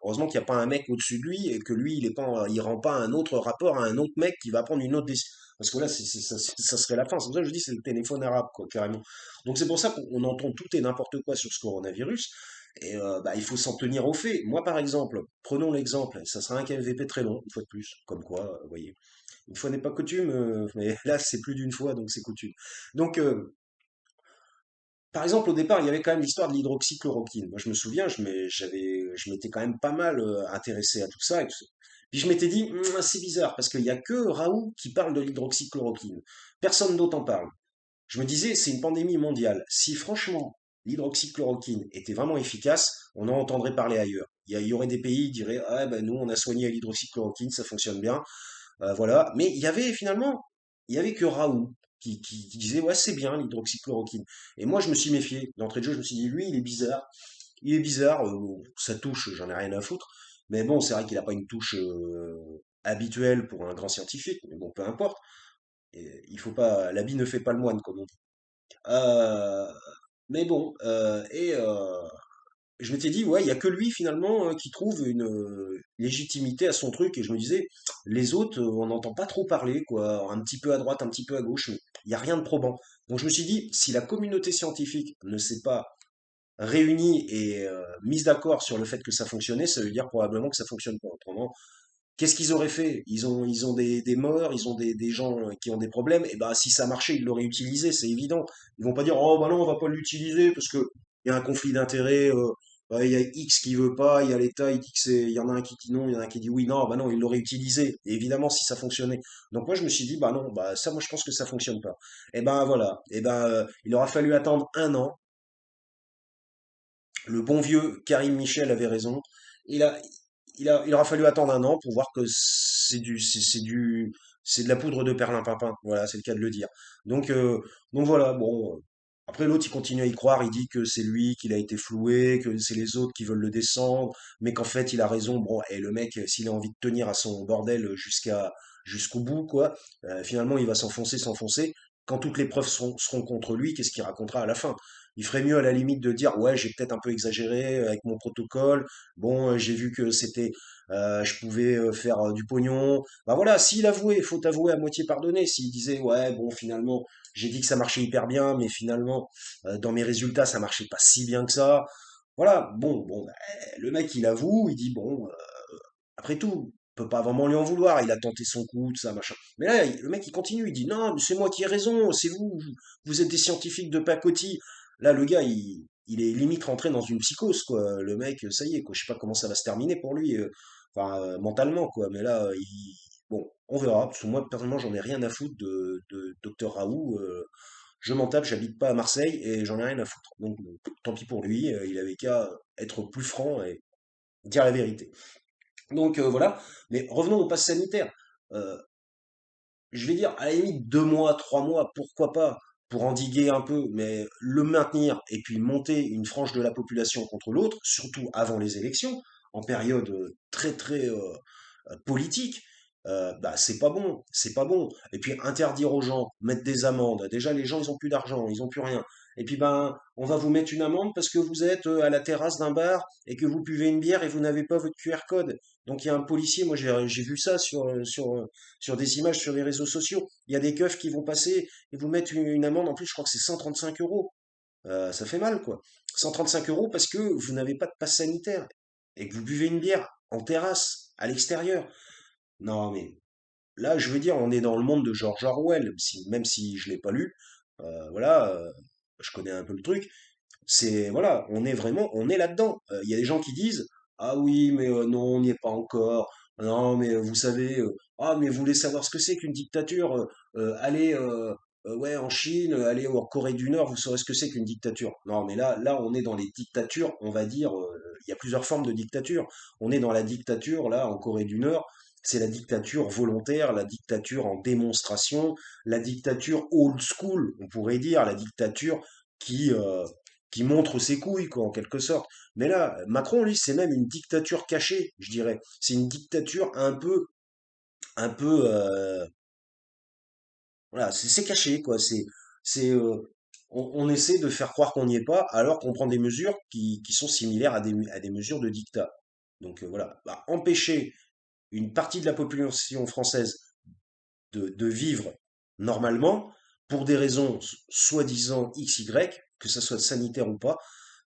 Heureusement qu'il n'y a pas un mec au-dessus de lui et que lui, il rend pas un autre rapport à un autre mec qui va prendre une autre décision. Parce que là, ça serait la fin. C'est pour ça que je dis, c'est le téléphone arabe, quoi, carrément. Donc c'est pour ça qu'on entend tout et n'importe quoi sur ce coronavirus. Et bah, il faut s'en tenir aux faits. Moi, par exemple, prenons l'exemple, ça sera un KMVP très long, une fois de plus, comme quoi, vous voyez. Une fois n'est pas coutume, mais là, c'est plus d'une fois, donc c'est coutume. Donc, par exemple, au départ, il y avait quand même l'histoire de l'hydroxychloroquine. Moi, je me souviens, je m'étais quand même pas mal intéressé à tout ça et tout ça. Puis je m'étais dit, c'est bizarre, parce qu'il y a que Raoult qui parle de l'hydroxychloroquine. Personne d'autre en parle. Je me disais, c'est une pandémie mondiale. Si franchement, l'hydroxychloroquine était vraiment efficace, on en entendrait parler ailleurs. Il y aurait des pays qui diraient, ah ben nous, on a soigné à l'hydroxychloroquine, ça fonctionne bien. Voilà. Mais il y avait finalement, il y avait que Raoult qui disait ouais c'est bien l'hydroxychloroquine. Et moi je me suis méfié. D'entrée de jeu je me suis dit lui il est bizarre. Il est bizarre. Ça touche, j'en ai rien à foutre. Mais bon c'est vrai qu'il n'a pas une touche habituelle pour un grand scientifique. Mais bon peu importe. Et il faut pas, l'habit ne fait pas le moine comme on dit. Euh, mais bon je m'étais dit, ouais, il y a que lui finalement qui trouve une légitimité à son truc. Et je me disais, les autres, on n'entend pas trop parler, quoi. Un petit peu à droite, un petit peu à gauche, mais il n'y a rien de probant. Donc je me suis dit, si la communauté scientifique ne s'est pas réunie et mise d'accord sur le fait que ça fonctionnait, ça veut dire probablement que ça fonctionne pas. Autrement, qu'est-ce qu'ils auraient fait? Ils ont des morts, ils ont des gens qui ont des problèmes. Et ben, si ça marchait, ils l'auraient utilisé, c'est évident. Ils vont pas dire, oh, bah non, on va pas l'utiliser parce que il y a un conflit d'intérêts. Il y a X qui veut pas, il y a l'État, il dit que c'est, il y en a un qui dit non, il y en a un qui dit oui, non, bah non, il l'aurait utilisé. Et évidemment, si ça fonctionnait. Donc moi, je me suis dit, bah non, bah ça, moi, je pense que ça fonctionne pas. Et ben voilà. Et ben, il aura fallu attendre un an. Le bon vieux Karim Michel avait raison. Il a, il aura fallu attendre un an pour voir que c'est de la poudre de perlimpinpin. Voilà, c'est le cas de le dire. Donc, euh, donc voilà, bon. Après, l'autre, il continue à y croire. Il dit que c'est lui, qu'il a été floué, que c'est les autres qui veulent le descendre, mais qu'en fait, il a raison. Bon, et le mec, s'il a envie de tenir à son bordel jusqu'au bout, quoi, finalement, il va s'enfoncer. Quand toutes les preuves seront contre lui, qu'est-ce qu'il racontera à la fin? Il ferait mieux à la limite de dire ouais j'ai peut-être un peu exagéré avec mon protocole. Bon j'ai vu que je pouvais faire du pognon. Bah voilà, s'il avouait, faut avouer à moitié pardonner. S'il disait ouais bon finalement j'ai dit que ça marchait hyper bien, mais finalement dans mes résultats ça marchait pas si bien que ça. Voilà bon bah, le mec il avoue, il dit bon après tout. On peut pas vraiment lui en vouloir, il a tenté son coup, tout ça, machin. Mais là, le mec, il continue, il dit, non, mais c'est moi qui ai raison, c'est vous êtes des scientifiques de pacotille. Là, le gars, il est limite rentré dans une psychose, quoi. Le mec, ça y est, quoi. Je sais pas comment ça va se terminer pour lui, enfin, mentalement, quoi. Mais là, bon, on verra. Parce que moi, personnellement, j'en ai rien à foutre de Docteur Raoult. Je m'en tape, j'habite pas à Marseille et j'en ai rien à foutre. Donc, bon, tant pis pour lui, il avait qu'à être plus franc et dire la vérité. Donc, voilà. Mais revenons au pass sanitaire. Euh, je vais dire, à la limite, 2 mois, 3 mois, pourquoi pas, pour endiguer un peu, mais le maintenir et puis monter une frange de la population contre l'autre, surtout avant les élections, en période très très politique, bah c'est pas bon, c'est pas bon. Et puis interdire aux gens, mettre des amendes. Déjà, les gens, ils ont plus d'argent, ils ont plus rien. et puis ben, on va vous mettre une amende parce que vous êtes à la terrasse d'un bar et que vous buvez une bière et vous n'avez pas votre QR code. Donc il y a un policier, moi j'ai vu ça sur des images sur les réseaux sociaux. Il y a des keufs qui vont passer et vous mettre une amende, en plus je crois que c'est 135 euros. Ça fait mal, quoi. 135 euros parce que vous n'avez pas de passe sanitaire et que vous buvez une bière en terrasse, à l'extérieur. Non, mais là, je veux dire, on est dans le monde de George Orwell, même si je l'ai pas lu. Voilà, je connais un peu le truc. C'est voilà, on est vraiment, on est là-dedans. Il y a des gens qui disent, ah oui, mais non, on n'y est pas encore. Non, mais vous savez, ah mais vous voulez savoir ce que c'est qu'une dictature? Allez, ouais, en Chine, allez en Corée du Nord, vous saurez ce que c'est qu'une dictature. Non, mais là, on est dans les dictatures. On va dire, il y a plusieurs formes de dictature. On est dans la dictature là en Corée du Nord. C'est la dictature volontaire, la dictature en démonstration, la dictature old school, on pourrait dire, la dictature qui qui montre ses couilles, quoi, en quelque sorte. Mais là, Macron, lui, c'est même une dictature cachée, je dirais. C'est une dictature un peu, voilà, c'est caché, quoi. C'est, on essaie de faire croire qu'on n'y est pas, alors qu'on prend des mesures qui sont similaires à des mesures de dictat. Donc voilà, bah, empêcher une partie de la population française de vivre normalement pour des raisons soi-disant XY, que ça soit sanitaire ou pas,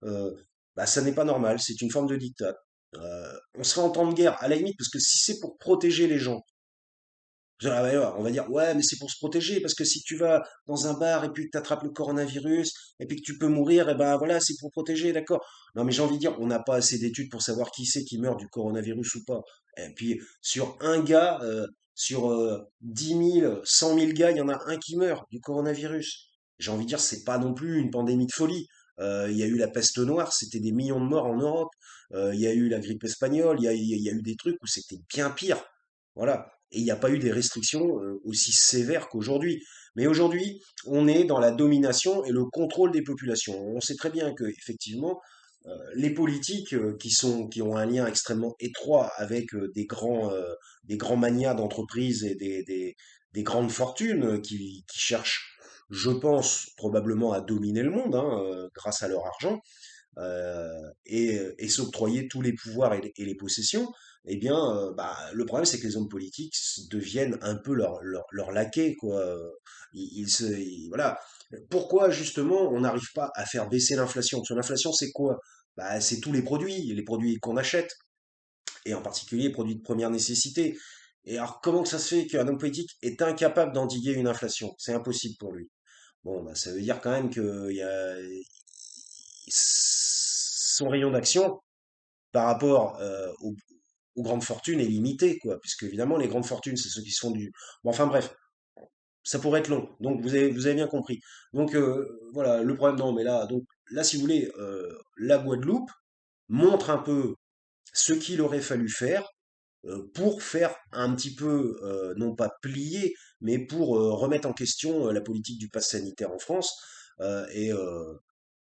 euh, bah, ça n'est pas normal, c'est une forme de dictat. On serait en temps de guerre, à la limite, parce que si c'est pour protéger les gens, on va dire, ouais, mais c'est pour se protéger, parce que si tu vas dans un bar et puis que tu attrapes le coronavirus, et puis que tu peux mourir, et ben voilà, c'est pour protéger, d'accord. Non, mais j'ai envie de dire, on n'a pas assez d'études pour savoir qui c'est qui meurt du coronavirus ou pas. Et puis, sur un gars, sur 10 000, 100 000 gars, il y en a un qui meurt du coronavirus. J'ai envie de dire, c'est pas non plus une pandémie de folie. Il y a eu la peste noire, c'était des millions de morts en Europe. Il y a eu la grippe espagnole, il y a eu des trucs où c'était bien pire. Voilà. Et il n'y a pas eu des restrictions aussi sévères qu'aujourd'hui. Mais aujourd'hui, on est dans la domination et le contrôle des populations. On sait très bien que, effectivement, les politiques qui ont un lien extrêmement étroit avec des grands manias d'entreprise et des grandes fortunes qui cherchent, je pense, probablement à dominer le monde hein, grâce à leur argent, et s'octroyer tous les pouvoirs et les possessions, eh bien, bah, le problème, c'est que les hommes politiques deviennent un peu leur laquais, quoi. Voilà. Pourquoi, justement, on n'arrive pas à faire baisser l'inflation? Parce que l'inflation, c'est quoi? Bah, c'est tous les produits qu'on achète, et en particulier les produits de première nécessité. Et alors, comment que ça se fait qu'un homme politique est incapable d'endiguer une inflation? C'est impossible pour lui. Bon, bah, ça veut dire quand même que son rayon d'action par rapport aux grandes fortunes est limité, quoi. Puisque évidemment, les grandes fortunes, c'est ceux qui se font du. Bon, enfin bref, ça pourrait être long. Donc vous avez bien compris. Donc voilà, le problème, non, mais là, donc là, si vous voulez, la Guadeloupe montre un peu ce qu'il aurait fallu faire pour faire un petit peu, non pas plier, mais pour remettre en question la politique du pass sanitaire en France. Euh, et, euh,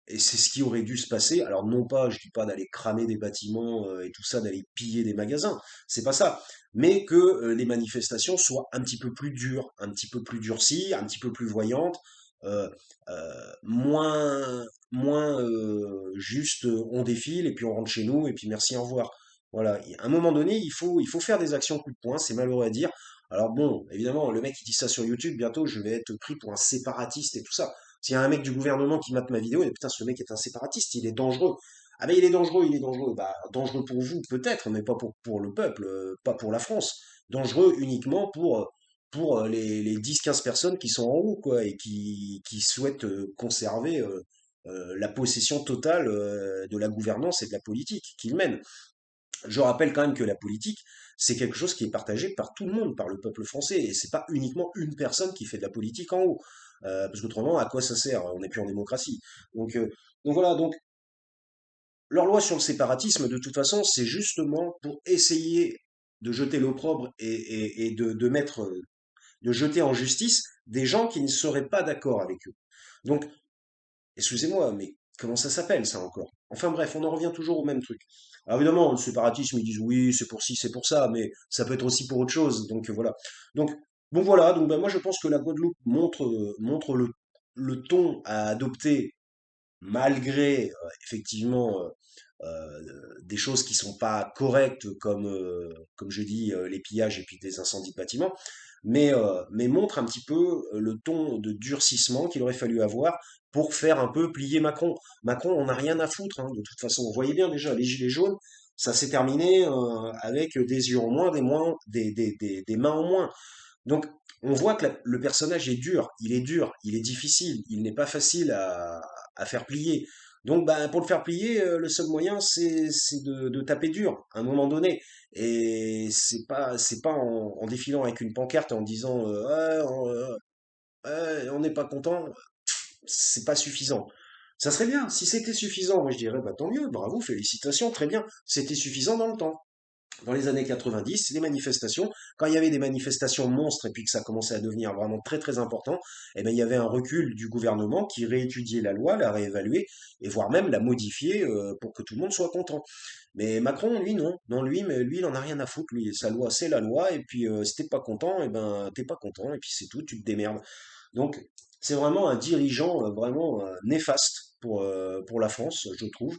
et c'est ce qui aurait dû se passer. Alors non pas, je dis pas d'aller cramer des bâtiments et tout ça, d'aller piller des magasins, c'est pas ça. Mais que les manifestations soient un petit peu plus dures, un petit peu plus durcies, un petit peu plus voyantes, euh, moins juste on défile et puis on rentre chez nous et puis merci, au revoir. Voilà, à un moment donné, il faut faire des actions coup de poing, c'est malheureux à dire. Alors bon, évidemment, le mec qui dit ça sur YouTube, bientôt je vais être pris pour un séparatiste et tout ça. S'il y a un mec du gouvernement qui mate ma vidéo, et putain, ce mec est un séparatiste, il est dangereux. Ah ben il est dangereux, il est dangereux. Bah, dangereux pour vous, peut-être, mais pas pour le peuple, pas pour la France. Dangereux uniquement pour les 10-15 personnes qui sont en haut, quoi, et qui souhaitent conserver la possession totale de la gouvernance et de la politique qu'ils mènent. Je rappelle quand même que la politique, c'est quelque chose qui est partagé par tout le monde, par le peuple français, et c'est pas uniquement une personne qui fait de la politique en haut. Parce qu'autrement, à quoi ça sert? On n'est plus en démocratie. Donc, euh, donc voilà, donc leur loi sur le séparatisme, de toute façon, c'est justement pour essayer de jeter l'opprobre et de mettre, de jeter en justice des gens qui ne seraient pas d'accord avec eux. Donc, excusez-moi, mais comment ça s'appelle ça encore? Enfin bref, on en revient toujours au même truc. Alors évidemment, le séparatisme, ils disent oui, c'est pour ci, c'est pour ça, mais ça peut être aussi pour autre chose. Donc voilà. Donc bon voilà. Donc ben, moi je pense que la Guadeloupe montre le ton à adopter malgré effectivement des choses qui sont pas correctes comme je dis les pillages et puis des incendies de bâtiments, mais montre un petit peu le ton de durcissement qu'il aurait fallu avoir pour faire un peu plier Macron. Macron, on n'a rien à foutre, hein, de toute façon. Vous voyez bien déjà, les gilets jaunes, ça s'est terminé avec des yeux en moins, des mains en moins. Donc, on voit que le personnage est dur, il est difficile, il n'est pas facile à faire plier. Donc, ben, pour le faire plier, le seul moyen, c'est de taper dur, à un moment donné. Et c'est pas en défilant avec une pancarte en disant ouais, on n'est pas content, c'est pas suffisant. Ça serait bien, si c'était suffisant, moi je dirais, bah tant mieux, bravo, félicitations, très bien. C'était suffisant dans le temps. Dans les années 90, les manifestations, quand il y avait des manifestations monstres et puis que ça commençait à devenir vraiment très très important, eh ben, il y avait un recul du gouvernement qui réétudiait la loi, la réévaluait et voire même la modifiait pour que tout le monde soit content. Mais Macron, lui, non. Non, lui, mais lui, il en a rien à foutre. Lui, sa loi, c'est la loi. Et puis, si t'es pas content, eh ben, t'es pas content. Et puis, c'est tout, tu te démerdes. Donc, c'est vraiment un dirigeant vraiment néfaste pour la France, je trouve.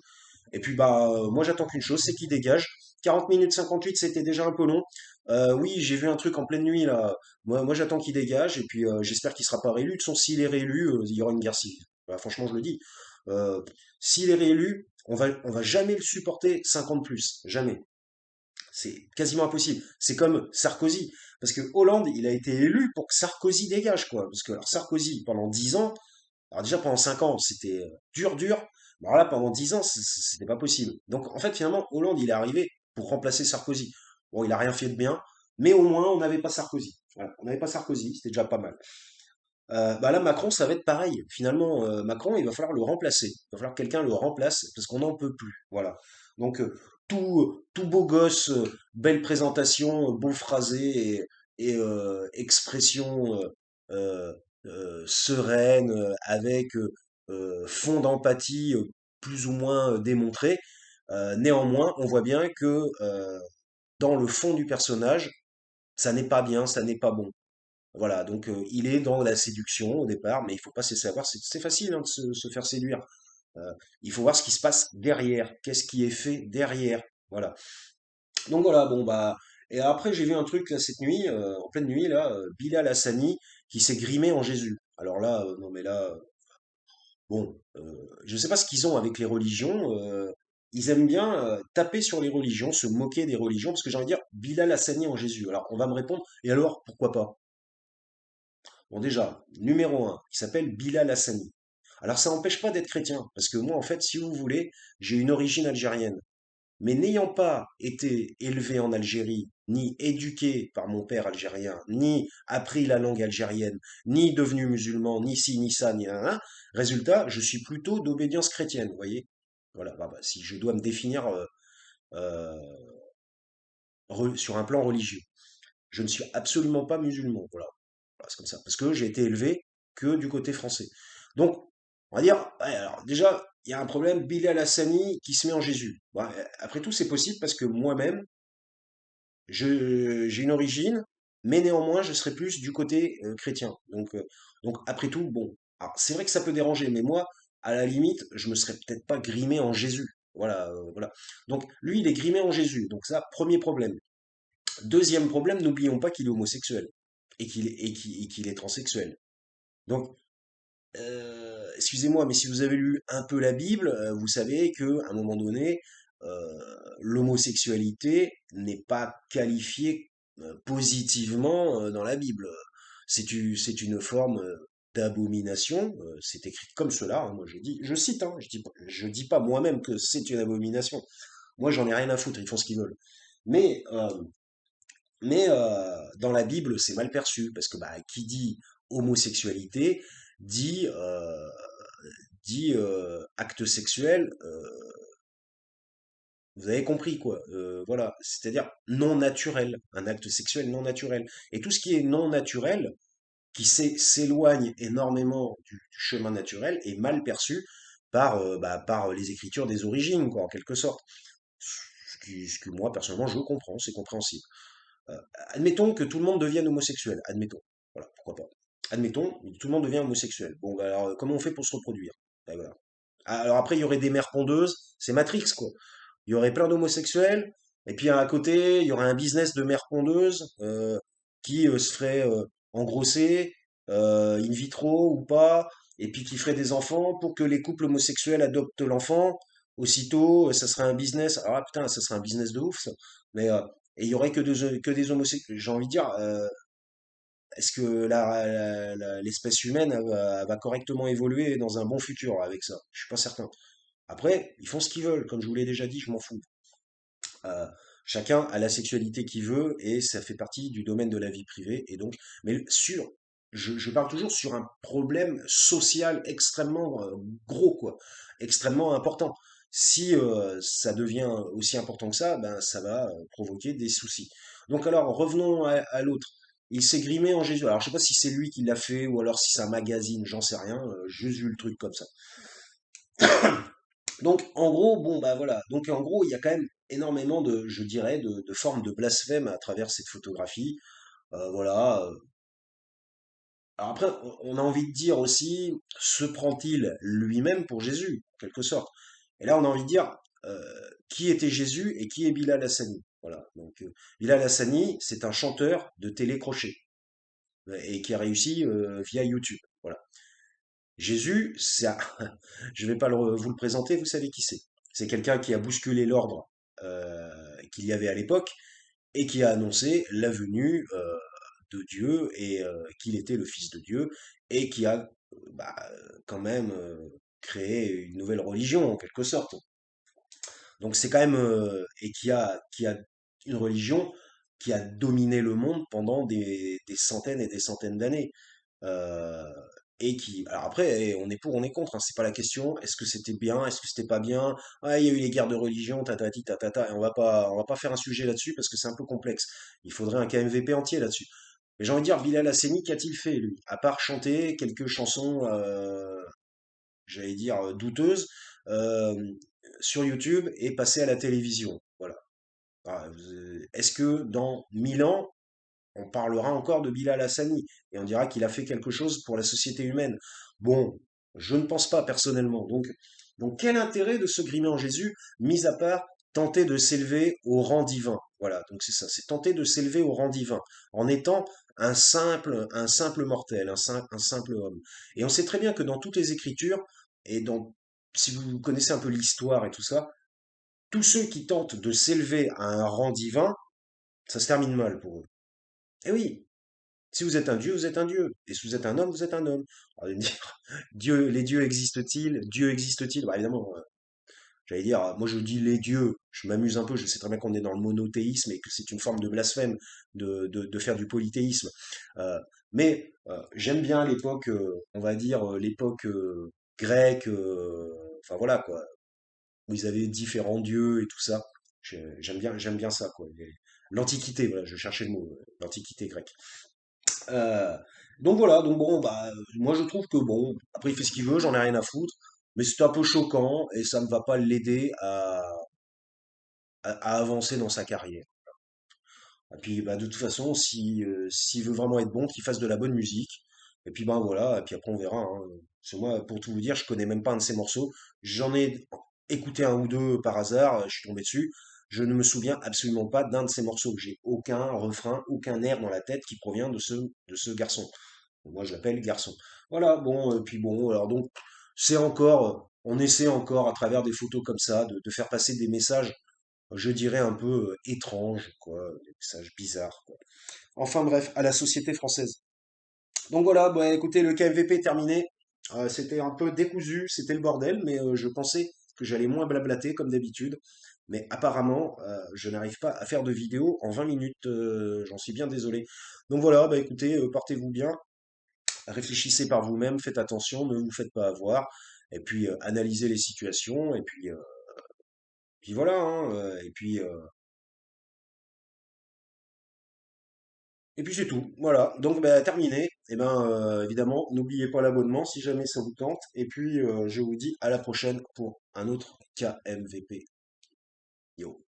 Et puis bah moi j'attends qu'une chose, c'est qu'il dégage. 40 minutes 58, c'était déjà un peu long. Oui, j'ai vu un truc en pleine nuit là. Moi j'attends qu'il dégage et puis j'espère qu'il sera pas réélu. De toute façon, s'il est réélu, il y aura une guerre civile. Voilà, franchement, je le dis. Euh, S'il est réélu, on va jamais le supporter 50 plus. Jamais. C'est quasiment impossible. C'est comme Sarkozy. Parce que Hollande, il a été élu pour que Sarkozy dégage, quoi. Parce que alors, Sarkozy, pendant 10 ans, alors déjà pendant 5 ans, c'était dur, dur. Mais alors là, pendant 10 ans, c'était pas possible. Donc en fait, finalement, Hollande, il est arrivé pour remplacer Sarkozy. Bon, il a rien fait de bien, mais au moins, on n'avait pas Sarkozy. Voilà, on n'avait pas Sarkozy, c'était déjà pas mal. Bah là, Macron, ça va être pareil. Finalement, Macron, il va falloir le remplacer. Il va falloir que quelqu'un le remplace parce qu'on n'en peut plus. Voilà. Donc, tout beau gosse, belle présentation, beau phrasé et expression euh, sereine, avec fond d'empathie plus ou moins démontré. Néanmoins, on voit bien que dans le fond du personnage, ça n'est pas bien, ça n'est pas bon. Voilà, donc il est dans la séduction au départ, mais il faut pas se laisser avoir. C'est facile hein, de se faire séduire. Euh, il faut voir ce qui se passe derrière. Qu'est-ce qui est fait derrière. Voilà. Donc voilà, bon bah. Et après, j'ai vu un truc là cette nuit, en pleine nuit, là, Bilal Hassani qui s'est grimé en Jésus. Alors là, non mais là, bon, je sais pas ce qu'ils ont avec les religions. Ils aiment bien taper sur les religions, se moquer des religions, parce que j'ai envie de dire Bilal Hassani en Jésus. Alors on va me répondre, et alors, pourquoi pas? Bon, déjà, numéro un, qui s'appelle Bilal Hassani. Alors, ça n'empêche pas d'être chrétien, parce que moi, en fait, si vous voulez, j'ai une origine algérienne. Mais n'ayant pas été élevé en Algérie, ni éduqué par mon père algérien, ni appris la langue algérienne, ni devenu musulman, ni ci, ni ça, ni un, résultat, je suis plutôt d'obédience chrétienne, vous voyez? Voilà, bah, si je dois me définir euh, sur un plan religieux. Je ne suis absolument pas musulman, voilà. Voilà, c'est comme ça. Parce que j'ai été élevé que du côté français. Donc, on va dire, ouais, alors déjà, il y a un problème, Bilal Hassani qui se met en Jésus. Bon, après tout, c'est possible parce que moi-même, j'ai une origine, mais néanmoins, je serai plus du côté chrétien. Donc, après tout, bon, alors, c'est vrai que ça peut déranger, mais moi, à la limite, je me serais peut-être pas grimé en Jésus. Voilà, voilà. Donc, lui, il est grimé en Jésus. Donc ça, premier problème. Deuxième problème, n'oublions pas qu'il est homosexuel et qu'il est transsexuel. Donc, excusez-moi, mais si vous avez lu un peu la Bible, vous savez que à un moment donné, l'homosexualité n'est pas qualifiée positivement dans la Bible. C'est une forme d'abomination. C'est écrit comme cela. Hein, moi, je cite. Hein, je dis pas moi-même que c'est une abomination. Moi, j'en ai rien à foutre. Ils font ce qu'ils veulent. Mais dans la Bible, c'est mal perçu, parce que bah, qui dit homosexualité dit, acte sexuel, vous avez compris quoi, voilà, c'est-à-dire non naturel, un acte sexuel non naturel. Et tout ce qui est non naturel, qui s'éloigne énormément du chemin naturel, est mal perçu par les écritures des origines, quoi, en quelque sorte. Ce que moi, personnellement, je comprends, c'est compréhensible. Euh, Admettons que tout le monde devienne homosexuel, admettons. Voilà, pourquoi pas. Admettons, tout le monde devient homosexuel. Bon, bah alors, comment on fait pour se reproduire? Ben voilà. Alors après, il y aurait des mères pondeuses, c'est Matrix, quoi. Il y aurait plein d'homosexuels, et puis à côté, il y aurait un business de mères pondeuses qui se ferait engrosser, in vitro ou pas, et puis qui ferait des enfants pour que les couples homosexuels adoptent l'enfant. Aussitôt, ça serait un business. Alors ah, putain, ça serait un business de ouf, ça. Mais et il y aurait que des homosexuels. J'ai envie de dire, est-ce que l'espèce humaine va correctement évoluer dans un bon futur avec ça? Je suis pas certain. Après, ils font ce qu'ils veulent. Comme je vous l'ai déjà dit, je m'en fous. Euh, Chacun a la sexualité qu'il veut et ça fait partie du domaine de la vie privée. Et donc, mais je parle toujours sur un problème social extrêmement gros, quoi, extrêmement important. Si ça devient aussi important que ça, ben ça va provoquer des soucis. Donc alors, revenons à l'autre. Il s'est grimé en Jésus. Alors je sais pas si c'est lui qui l'a fait ou alors si c'est un magazine, j'en sais rien. Juste vu le truc comme ça. Donc, en gros, bon, bah voilà. Donc, en gros, il y a quand même énormément de, je dirais, de formes de blasphème à travers cette photographie. Voilà. Alors après, on a envie de dire aussi, se prend-il lui-même pour Jésus, en quelque sorte? Et là, on a envie de dire, qui était Jésus et qui est Bilal Hassani? Voilà. Donc, Bilal Hassani, c'est un chanteur de télécrochet et qui a réussi via YouTube. Voilà. Jésus, je vais pas vous le présenter, vous savez qui c'est. C'est quelqu'un qui a bousculé l'ordre qu'il y avait à l'époque et qui a annoncé la venue de Dieu et qu'il était le Fils de Dieu et qui a quand même créé une nouvelle religion en quelque sorte. Donc c'est quand même et qui a une religion qui a dominé le monde pendant des centaines et des centaines d'années. Euh, et qui, alors après, on est pour, on est contre, hein, c'est pas la question. Est-ce que c'était bien, est-ce que c'était pas bien? Ah, il y a eu les guerres de religion, tatati, tatata, et on va pas faire un sujet là-dessus parce que c'est un peu complexe. Il faudrait un KMVP entier là-dessus. Mais j'ai envie de dire, Bilal Hassani, qu'a-t-il fait, lui? À part chanter quelques chansons, j'allais dire, douteuses, euh, sur YouTube et passer à la télévision. Voilà. Est-ce que dans 1000 ans, on parlera encore de Bilal Hassani et on dira qu'il a fait quelque chose pour la société humaine? Bon, je ne pense pas personnellement. Donc quel intérêt de se grimer en Jésus, mis à part tenter de s'élever au rang divin? Voilà, donc c'est ça, c'est tenter de s'élever au rang divin en étant un simple mortel, un simple homme. Et on sait très bien que dans toutes les Écritures et si vous connaissez un peu l'histoire et tout ça, tous ceux qui tentent de s'élever à un rang divin, ça se termine mal pour eux. Eh oui, si vous êtes un dieu, vous êtes un dieu. Et si vous êtes un homme, vous êtes un homme. Alors, vous allez me dire, Dieu, les dieux existent-ils? Dieu existe-t-il? Bah, évidemment, j'allais dire, moi je dis les dieux, je m'amuse un peu, je sais très bien qu'on est dans le monothéisme et que c'est une forme de blasphème de faire du polythéisme. Mais j'aime bien l'époque, on va dire, l'époque grecque, enfin voilà quoi, où ils avaient différents dieux et tout ça. J'aime bien ça, quoi. L'Antiquité, voilà, je cherchais le mot, l'Antiquité grecque. Euh, donc voilà, donc bon, bah, moi je trouve que bon, après il fait ce qu'il veut, j'en ai rien à foutre, mais c'est un peu choquant et ça ne va pas l'aider à avancer dans sa carrière. Et puis bah, de toute façon, s'il veut vraiment être bon, qu'il fasse de la bonne musique. Et puis ben voilà, et puis après on verra, hein. Parce que moi, pour tout vous dire, je connais même pas un de ces morceaux. J'en ai écouté un ou deux par hasard, je suis tombé dessus. Je ne me souviens absolument pas d'un de ces morceaux. J'ai aucun refrain, aucun air dans la tête qui provient de ce garçon. Moi, je l'appelle garçon. Voilà, bon, puis bon, alors donc, c'est encore, on essaie encore à travers des photos comme ça de faire passer des messages, je dirais un peu étranges, quoi, des messages bizarres, quoi. Enfin bref, à la société française. Donc voilà, bah écoutez, le KMVP est terminé. C'était un peu décousu, c'était le bordel, mais je pensais que j'allais moins blablater comme d'habitude. Mais apparemment, je n'arrive pas à faire de vidéo en 20 minutes. J'en suis bien désolé. Donc voilà, bah écoutez, portez-vous bien. Réfléchissez par vous-même, faites attention, ne vous faites pas avoir, et puis analysez les situations, et puis voilà, hein, et puis c'est tout. Voilà, donc bah, terminé. Et ben évidemment, n'oubliez pas l'abonnement si jamais ça vous tente, et puis je vous dis à la prochaine pour un autre KMVP. Yo.